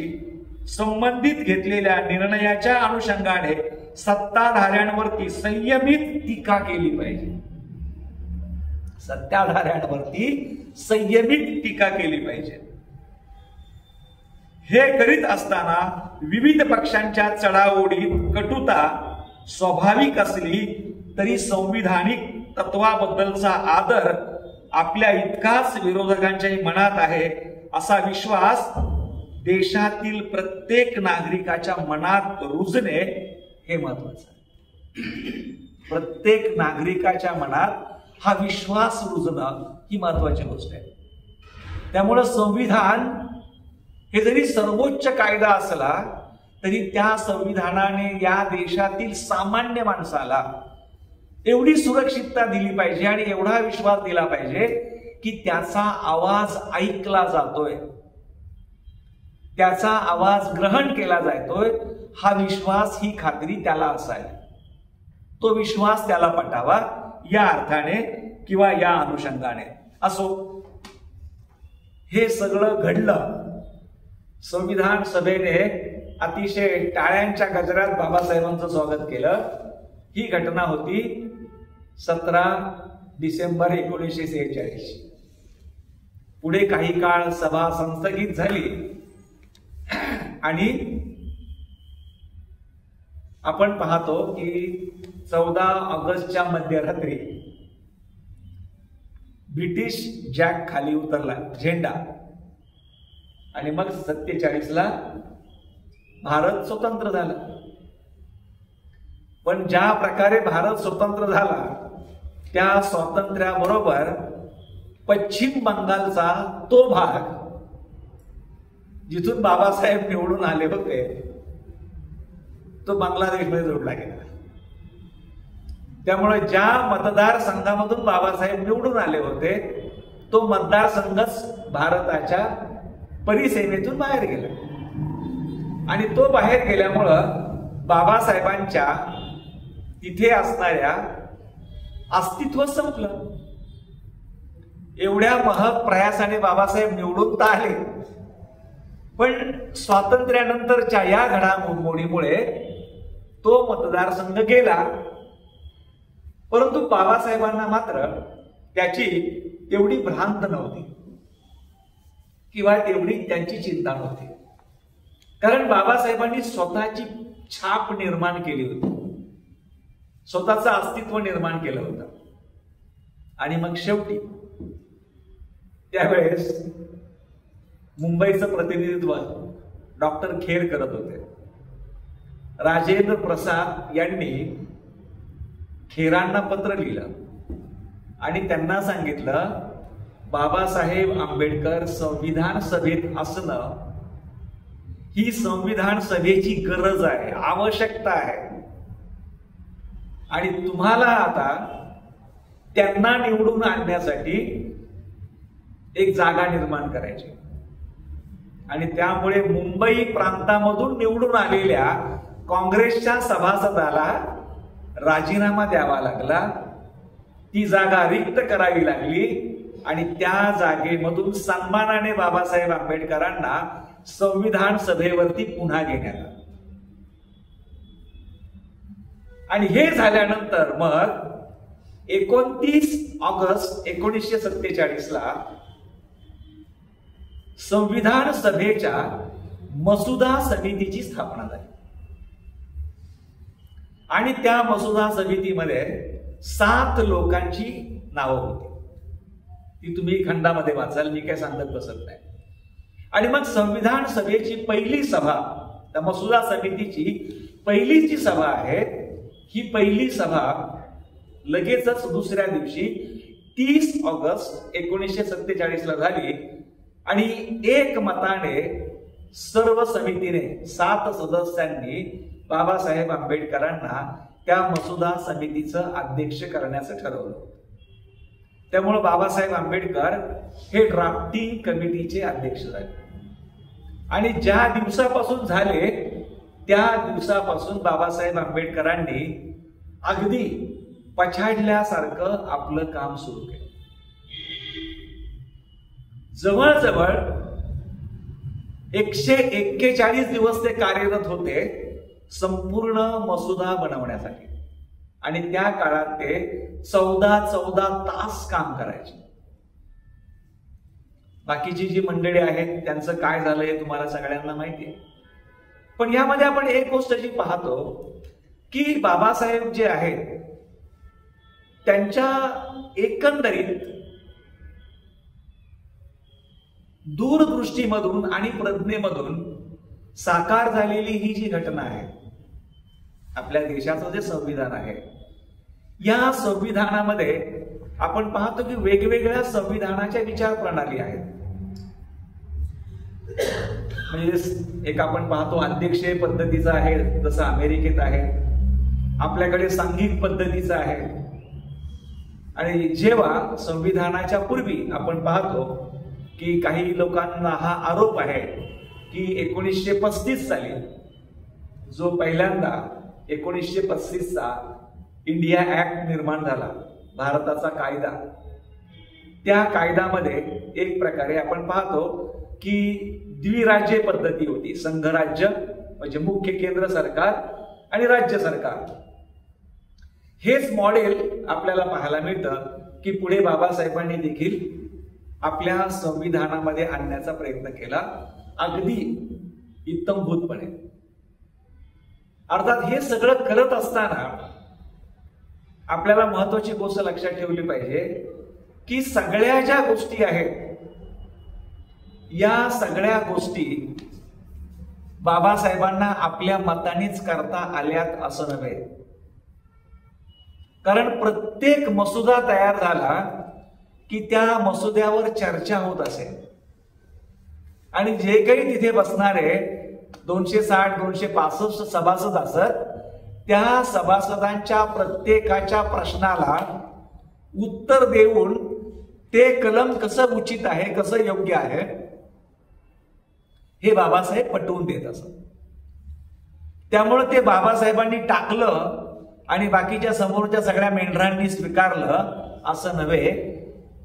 संबंधित घेतलेल्या निर्णयाच्या अनुषंगाने सत्ताधाऱ्यांवरती संयमित टीका केली पाहिजे. सत्ताधाऱ्यांवरती संयमित टीका केली पाहिजे. हे करीत असताना विविध पक्षांच्या चढाओढीत कटुता स्वाभाविक असली तरी संविधानिक तत्वाबद्दलचा आदर आपल्या इतकाच विरोधकांच्याही मनात आहे असा विश्वास देशातील प्रत्येक नागरिकाच्या मनात रुजणे हे महत्वाचं आहे. प्रत्येक नागरिकाच्या मनात हा विश्वास रुजणं ही महत्वाची गोष्ट आहे. त्यामुळं संविधान हे जरी सर्वोच्च कायदा असला तरी त्या संविधानाने या देशातील सामान्य माणसाला एवढी सुरक्षितता दिली पाहिजे आणि एवढा विश्वास दिला पाहिजे की त्याचा आवाज ऐकला जातोय, त्याचा आवाज ग्रहण केला जातोय. हा विश्वास, ही खात्री त्याला असावी. तो विश्वास त्याला पटावा या अर्थाने किंवा या अनुषंगाने. असो, हे सगळं घडलं. संविधान सभेने अतिशय टाळ्यांच्या गजरात बाबासाहेबांचं स्वागत केलं. ही घटना होती 17 डिसेंबर 1946. पुढे काही काळ सभा संस्थगित झाली आणि आपण पाहतो की 14 ऑगस्टच्या मध्यरात्री ब्रिटिश जॅक खाली उतरला, झेंडा, आणि मग 47 ला भारत स्वतंत्र झाला. पण ज्या प्रकारे भारत स्वतंत्र झाला त्या स्वातंत्र्याबरोबर पश्चिम बंगालचा तो भाग जिथून बाबासाहेब निवडून आले होते तो बांगलादेशमध्ये जोडला गेला. त्यामुळे ज्या मतदारसंघामधून बाबासाहेब निवडून आले होते तो मतदारसंघच भारताच्या परिसीमेतून बाहेर गेला. आणि तो बाहेर गेल्यामुळं बाबासाहेबांच्या तिथे असणाऱ्या अस्तित्व संपलं. एवढ्या महत् प्रयासाने बाबासाहेब निवडून तर आले, पण स्वातंत्र्यानंतरच्या या घडामोडीमुळे तो मतदारसंघ गेला. परंतु बाबासाहेबांना मात्र त्याची तेवढी भ्रांत नव्हती किंवा तेवढी त्यांची चिंता नव्हती. कारण बाबासाहेबांनी स्वतःची छाप निर्माण केली होती, स्वतःचं अस्तित्व निर्माण केलं होतं. आणि मग शेवटी त्यावेळेस मुंबईचं प्रतिनिधित्व डॉक्टर खेर करत होते. राजेंद्र प्रसाद यांनी खेरांना पत्र लिहिलं आणि त्यांना सांगितलं बाबासाहेब आंबेडकर संविधान सभेत असणं ही संविधान सभेची गरज आहे, आवश्यकता आहे. आणि तुम्हाला आता त्यांना निवडून आणण्यासाठी एक जागा निर्माण करायची. आणि त्यामुळे मुंबई प्रांतामधून निवडून आलेल्या काँग्रेसच्या सभासदाला राजीनामा द्यावा लागला. ती जागा रिक्त करावी लागली आणि त्या जागेमधून सन्मानाने बाबासाहेब आंबेडकरांना संविधान सभेवरती पुन्हा घेण्यात आलं. आणि हे झाल्यानंतर मग 29 ऑगस्ट 1947 ला संविधान सभेच्या मसुदा समितीची स्थापना झाली आणि त्या मसुदा समितीमध्ये 7 लोकांची नावं होती. ती तुम्ही खंडामध्ये वाचाल, मी काय सांगत बसत नाही. आणि मग संविधान सभेची पहिली सभा, त्या मसुदा समितीची पहिली जी सभा आहे, ही पहिली सभा लगेचच दुसऱ्या दिवशी 30 ऑगस्ट 1947 ला झाली आणि एकमताने सर्व समितीने 7 सदस्यांनी बाबासाहेब आंबेडकरांना त्या मसुदा समितीचं अध्यक्ष करण्याचं ठरवलं. त्यामुळे बाबासाहेब आंबेडकर हे ड्राफ्टिंग कमिटीचे अध्यक्ष झाले आणि ज्या दिवसापासून झाले त्या दिवसापासून बाबासाहेब आंबेडकरांनी अगदी पछाडल्यासारखं आपलं काम सुरू केलं. जवळजवळ 141 दिवस ते कार्यरत होते संपूर्ण मसुदा बनवण्यासाठी आणि त्या काळात ते 14 तास काम करायचे. बाकीची जी मंडळी आहेत त्यांचं काय झालं हे तुम्हाला सगळ्यांना माहिती आहे. पण यामध्ये आपण एक गोष्ट जी पाहतो की बाबासाहेब जे आहेत त्यांच्या एकंदरीत दूरदृष्टीमधून आणि प्रज्ञेमधून साकार झालेली ही जी घटना आहे, आपल्या देशाचं जे संविधान आहे, या संविधानामध्ये आपण पाहतो की वेगवेगळ्या संविधानाच्या विचार प्रणाली आहेत. म्हणजे एक आपण पाहतो अध्यक्षीय पद्धतीचा आहे, जसं अमेरिकेत आहे. आपल्याकडे सांघिक पद्धतीचा आहे. आणि जेव्हा संविधानाच्या पूर्वी आपण पाहतो की काही लोकांना हा आरोप आहे की 1935 साली जो पहिल्यांदा 1935चा इंडिया ऍक्ट निर्माण झाला, भारताचा कायदा, त्या कायद्यामध्ये एक प्रकारे आपण पाहतो की द्विराज्य पद्धती होती. संघराज्य म्हणजे मुख्य केंद्र सरकार आणि राज्य सरकार. हेच मॉडेल आपल्याला पाहायला मिळतं की पुढे बाबासाहेबांनी देखील आपल्या संविधानामध्ये आणण्याचा प्रयत्न केला, अगदी इत्तमभूतपणे. अर्थात हे सगळं करत असताना आपल्याला महत्वाची गोष्ट लक्षात ठेवली पाहिजे की सगळ्या ज्या गोष्टी आहेत या सगळ्या गोष्टी बाबासाहेबांना आपल्या मतानेच करता आल्यात असं नव्हे. कारण प्रत्येक मसुदा तयार झाला की त्या मसुद्यावर चर्चा होत असेल आणि जे काही तिथे बसणारे 260-265 सभासद असत, त्या सभासदांच्या प्रत्येकाच्या प्रश्नाला उत्तर देऊन ते कलम कसं उचित आहे, कसं योग्य आहे, हे बाबासाहेब पटवून देत असत. त्यामुळे ते बाबासाहेबांनी टाकलं आणि बाकीच्या समोरच्या सगळ्या मेंढरांनी स्वीकारलं असं नव्हे.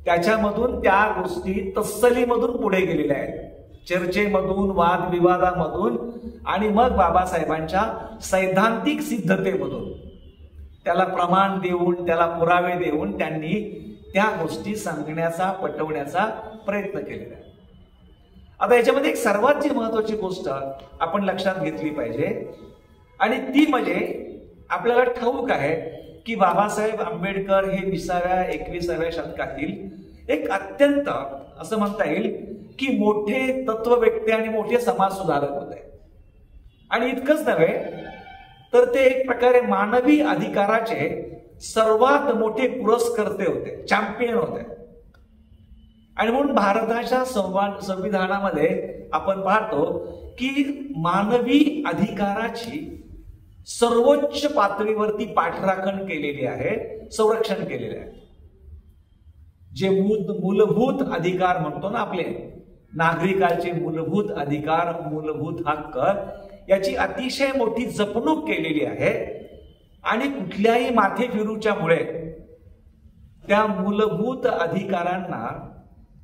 त्याच्यामधून त्या गोष्टी तस्सलीमधून पुढे गेलेल्या आहेत, चर्चेमधून, वादविवादामधून आणि मग बाबासाहेबांच्या सैद्धांतिक सिद्धतेमधून त्याला प्रमाण देऊन, त्याला पुरावे देऊन त्यांनी त्या गोष्टी सांगण्याचा, पटवण्याचा प्रयत्न केलेला आहे. आता याच्यामध्ये एक सर्वात जी महत्वाची गोष्ट आपण लक्षात घेतली पाहिजे आणि ती म्हणजे आपल्याला ठाऊक आहे की बाबासाहेब आंबेडकर हे 20व्या-21व्या शतकातील एक अत्यंत असं म्हणता येईल की मोठे तत्वव्यक्ती आणि मोठे समाज सुधारक होते. आणि इतकंच नव्हे तर ते एक प्रकारे मानवी अधिकाराचे सर्वात मोठे पुरस्कर्ते होते, चॅम्पियन होते. आणि म्हणून भारताच्या संविधानामध्ये आपण पाहतो की मानवी अधिकाराची सर्वोच्च पातळीवरती पाठराखण केलेली आहे, संरक्षण केलेले आहे. जे मूलभूत अधिकार म्हणतो ना, आपले नागरिकांचे मूलभूत अधिकार, मूलभूत हक्क, याची अतिशय मोठी जपणूक केलेली आहे. आणि कुठल्याही माथेफिरूच्यामुळे त्या मूलभूत अधिकारांना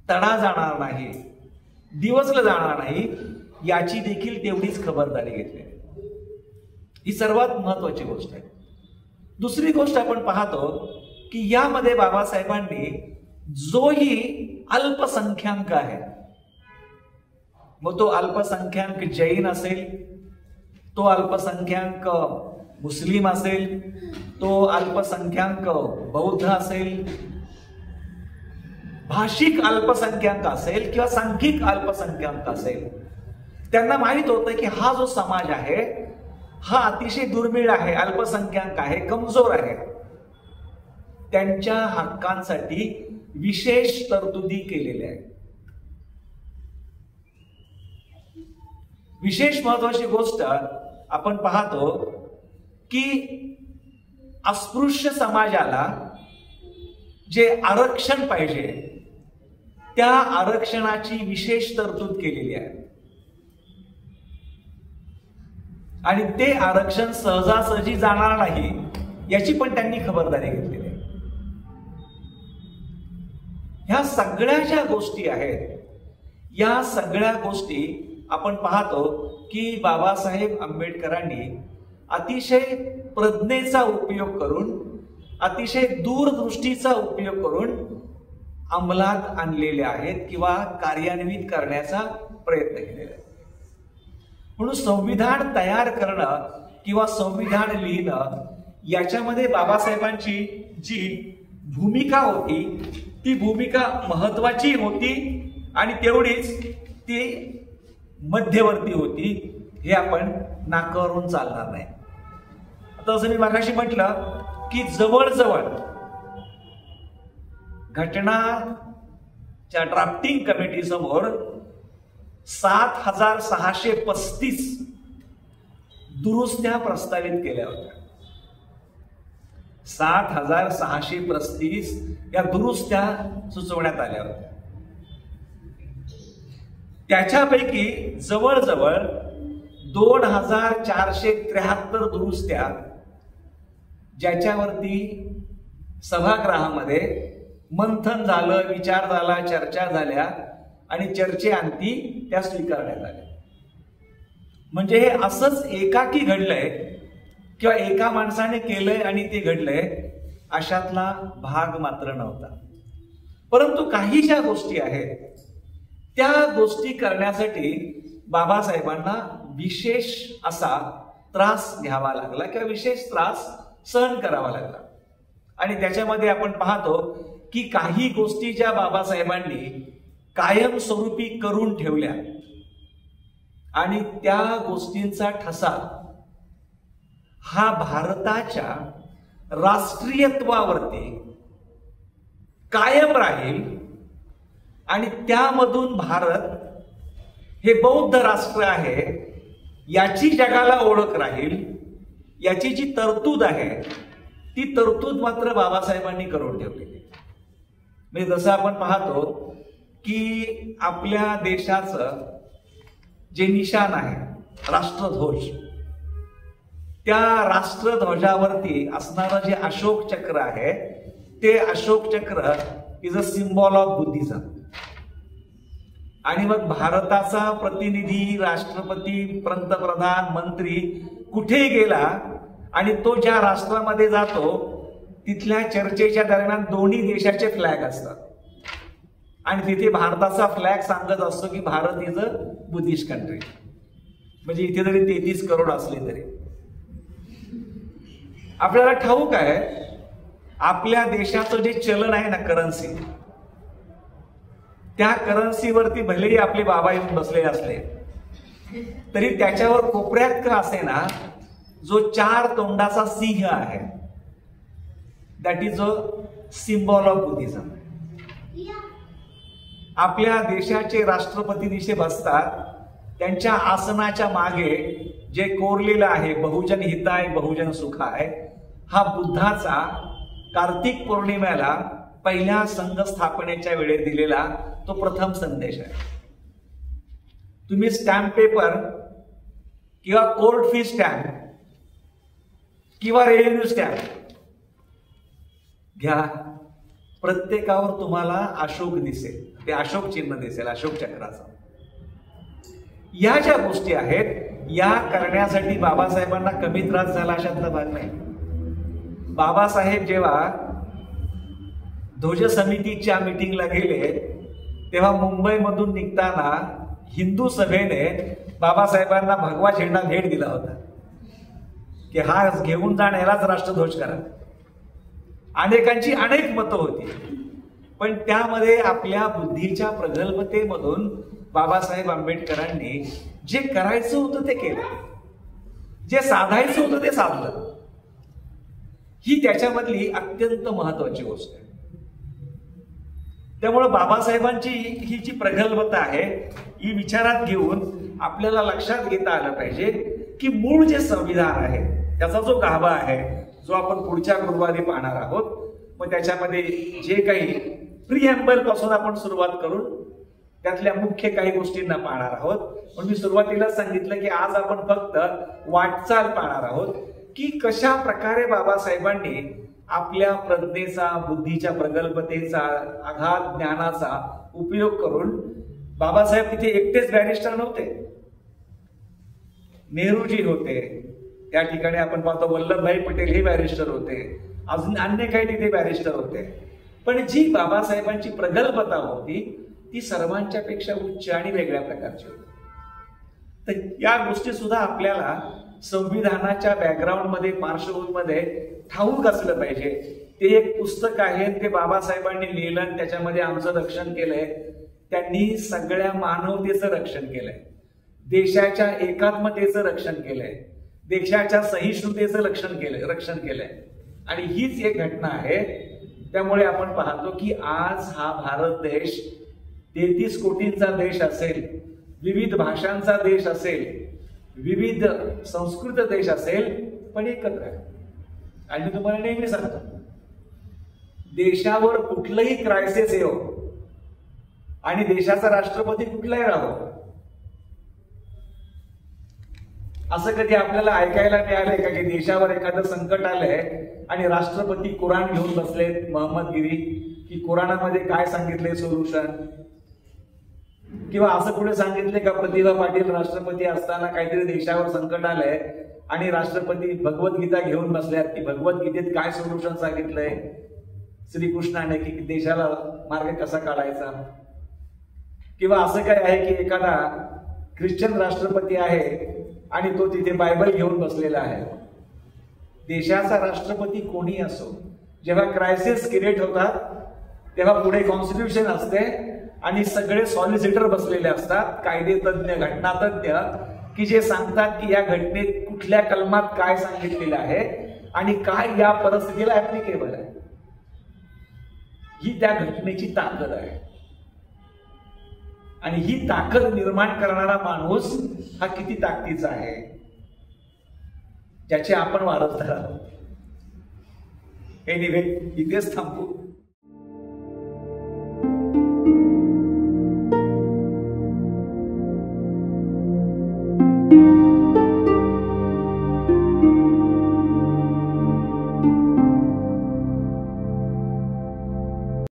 तडा जाणार नाही, दिवसलं जाणार नाही, याची देखील तेवढीच खबरदारी घेतली. ही सर्वात महत्वाची गोष्ट आहे. दुसरी गोष्ट आपण पाहतो की यामध्ये बाबासाहेबांनी जोही अल्पसंख्याक आहे मग तो अल्पसंख्याक जैन असेल, तो अल्पसंख्याक मुस्लिम असेल, तो अल्पसंख्याक बौद्ध असेल, भाषिक अल्पसंख्याक असेल किंवा सांख्यिक अल्पसंख्याक असेल, त्यांना माहित होतं की हा जो समाज आहे हा अतिशय दुर्मिळ आहे, अल्पसंख्याक आहे, कमजोर आहे. त्यांच्या हक्कांसाठी विशेष तरतुदी केलेल्या आहेत. विशेष महत्वाची गोष्ट आपण पाहतो की अस्पृश्य समाजाला जे आरक्षण पाहिजे त्या आरक्षणाची विशेष तरतूद केलेली आहे आणि ते आरक्षण सहजासहजी जाणार नाही याची पण त्यांनी खबरदारी घेतलेली आहे. ह्या सगळ्या ज्या गोष्टी आहेत, या सगळ्या गोष्टी आपण पाहतो की बाबासाहेब आंबेडकरांनी अतिशय प्रज्ञेचा उपयोग करून, अतिशय दूरदृष्टीचा उपयोग करून अंमलात आणलेले आहेत किंवा कार्यान्वित करण्याचा प्रयत्न केलेला आहे. म्हणून संविधान तयार करणं किंवा संविधान लिहिणं याच्यामध्ये बाबासाहेबांची जी भूमिका होती ती भूमिका महत्वाची होती आणि तेवढीच ती मध्यवर्ती होती, हे आपण नाकारून चालणार नाही. आता असं मी मागाशी म्हटलं की जवळजवळ घटनाच्या ड्राफ्टिंग कमिटी समोर 7,635 दुरुस्त्या प्रस्तावित केल्या होत्या. 7,635 या दुरुस्त्या सुचवण्यात आल्या होत्या. त्याच्यापैकी जवळजवळ 2,473 दुरुस्त्या ज्याच्यावरती सभागृहामध्ये मंथन झालं, विचार झाला, चर्चा झाल्या आणि चर्चेअंती त्या स्वीकारण्यात आल्या. म्हणजे हे असंच एकाकी घडलंय किंवा एका माणसाने केलंय आणि ते घडलंय अशातला भाग मात्र नव्हता. परंतु काही ज्या गोष्टी आहेत त्या गोष्टी करण्यासाठी बाबासाहेबांना विशेष असा त्रास घ्यावा लागला किंवा विशेष त्रास सहन करावा लागला. आणि त्याच्यामध्ये आपण पाहतो की काही गोष्टी ज्या बाबासाहेबांनी कायमस्वरूपी करून ठेवल्या आणि त्या गोष्टींचा ठसा हा भारताच्या राष्ट्रीयत्वावरती कायम राहील आणि त्यामधून भारत हे बौद्ध राष्ट्र आहे याची जगाला ओळख राहील, याची जी तरतूद आहे ती तरतूद मात्र बाबासाहेबांनी करून ठेवलेली. म्हणजे जसं आपण पाहतो की आपल्या देशाचं जे निशाण आहे राष्ट्रध्वज, त्या राष्ट्रध्वजावरती असणारं जे अशोक चक्र आहे ते अशोक चक्र is a symbol of Buddhism. आणि मग भारताचा प्रतिनिधी, राष्ट्रपती, पंतप्रधान, मंत्री कुठेही गेला आणि तो ज्या राष्ट्रामध्ये जातो तिथल्या चर्चेच्या दरम्यान दोन्ही देशाचे फ्लॅग असतात आणि तिथे भारताचा फ्लॅग सांगत असतो की Bharat is a Buddhist country. म्हणजे इथे जरी 33 करोड असले तरी आपल्याला ठाऊक आहे आपल्या देशाचं जे चलन आहे ना, करन्सी, त्या करन्सीवरती भलेही आपले बाबा येऊन बसलेले असले तरी त्याच्यावर कोपऱ्यात का असे ना जो 4 तोंडाचा सिंह आहे, that is a symbol of Buddhism. आपल्या देशाचे राष्ट्रपती दिशे बसतात, त्यांच्या आसनाच्या मागे जे कोरलेलं आहे बहुजन हिताय बहुजन सुखाय, हा बुद्धाचा कार्तिक पौर्णिमेला पहिल्या संघ स्थापनेच्या वेळेस दिलेला तो प्रथम संदेश आहे. तुम्ही स्टॅम्प पेपर किंवा कोर्ट फी स्टॅम्प किंवा रेव्हेन्यू स्टॅम्प घ्या, प्रत्येकावर तुम्हाला अशोक दिसेल, ते अशोक चिन्ह दिसेल, अशोक चक्राचं. या ज्या गोष्टी आहेत या करण्यासाठी बाबासाहेबांना कमी त्रास झाला अशातला भाग नाही. बाबासाहेब जेव्हा ध्वज समितीच्या मीटिंगला गेले तेव्हा मुंबईमधून निघताना हिंदू सभेने बाबासाहेबांना भगवा झेंडा भेट दिला होता की हा घेऊन जाण्यालाच राष्ट्रध्वज करा. अनेकांची अनेक मतं होती, पण त्यामध्ये आपल्या बुद्धीच्या प्रगल्भतेमधून बाबासाहेब आंबेडकरांनी जे करायचं होतं ते केलं, जे साधायचं होतं ते साधलं. ही त्याच्यामधली अत्यंत महत्वाची गोष्ट आहे. त्यामुळे बाबासाहेबांची ही जी प्रगल्भता आहे ही विचारात घेऊन आपल्याला लक्षात घेता आलं पाहिजे की मूळ जे संविधान आहे त्याचा जो गाभा आहे, जो आपण पुढच्या गुरुवारी पाहणार आहोत, मग त्याच्यामध्ये जे काही प्रिएम्बल पासून आपण सुरुवात करून त्यातल्या मुख्य काही गोष्टींना पाहणार आहोत. पण मी सुरुवातीला सांगितलं की आज आपण फक्त वाटचाल पाहणार आहोत की कशा प्रकारे बाबासाहेबांनी आपल्या प्रज्ञेचा, बुद्धीच्या प्रगल्भतेचा, अगाध ज्ञानाचा उपयोग करून, बाबासाहेब तिथे एकटेच बॅरिस्टर नव्हते, नेहरूजी होते, त्या ठिकाणी आपण पाहतो वल्लभभाई पटेल हे बॅरिस्टर होते, अजून अन्य काही तिथे बॅरिस्टर होते. पण जी बाबासाहेबांची प्रगल्भता होती ती सर्वांच्या पेक्षा उच्च आणि वेगळ्या प्रकारची होती. तर या गोष्टी सुद्धा आपल्याला संविधानाच्या बॅकग्राऊंडमध्ये, पार्श्वभूमीमध्ये ठाऊक असलं पाहिजे. ते एक पुस्तक आहे, ते बाबासाहेबांनी लिहिलं, त्याच्यामध्ये आमचं रक्षण केलंय. त्यांनी सगळ्या मानवतेचं रक्षण केलंय, देशाच्या एकात्मतेचं रक्षण केलंय, देशाच्या सहिष्णुतेचं रक्षण केलंय. आणि हीच एक घटना आहे. त्यामुळे आपण पाहतो की आज हा भारत देश 33 कोटींचा देश असेल, विविध भाषांचा देश असेल, विविध संस्कृत देश असेल, पण एकत्र आहे. आणि मी तुम्हाला नेहमी सांगतो, देशावर कुठलंही क्रायसिस येऊ आणि देशाचा राष्ट्रपती कुठलाही राहो, असं कधी आपल्याला ऐकायला मिळालंय का की देशावर एखादं संकट आलंय आणि राष्ट्रपती कुराण घेऊन बसलेत महम्मदगिरी, की कुराणामध्ये काय सांगितलंय सोल्युशन, किंवा असं कुठे सांगितले का प्रतिभा पाटील राष्ट्रपती असताना काहीतरी देशावर संकट आलंय आणि राष्ट्रपती भगवद्गीता घेऊन बसल्यात की भगवद्गीतेत काय सोल्युशन सांगितलंय श्रीकृष्णाने की देशाला मार्ग कसा काढायचा, किंवा असं काय आहे की एखादा ख्रिश्चन राष्ट्रपती आहे आणि तो तिथे बायबल घेऊन बसलेला आहे. देशाचा राष्ट्रपती कोणी असो, जेव्हा क्रायसिस क्रिएट होतात तेव्हा पुढे कॉन्स्टिट्यूशन असते आणि सगळे सॉलिसिटर बसलेले असतात, कायदे तज्ञ, घटना तज्ञ, की जे सांगतात की या घटनेत कुठल्या कलमात काय सांगितलेलं आहे आणि काय या परिस्थितीला ऍप्लिकेबल आहे. ही त्या घटनेची ताकद आहे. आणि ही ताकद निर्माण करणारा माणूस हा किती ताकदीचा आहे, ज्याचे आपण वारसदार आहोत. एनिवे, इथेच थांबू.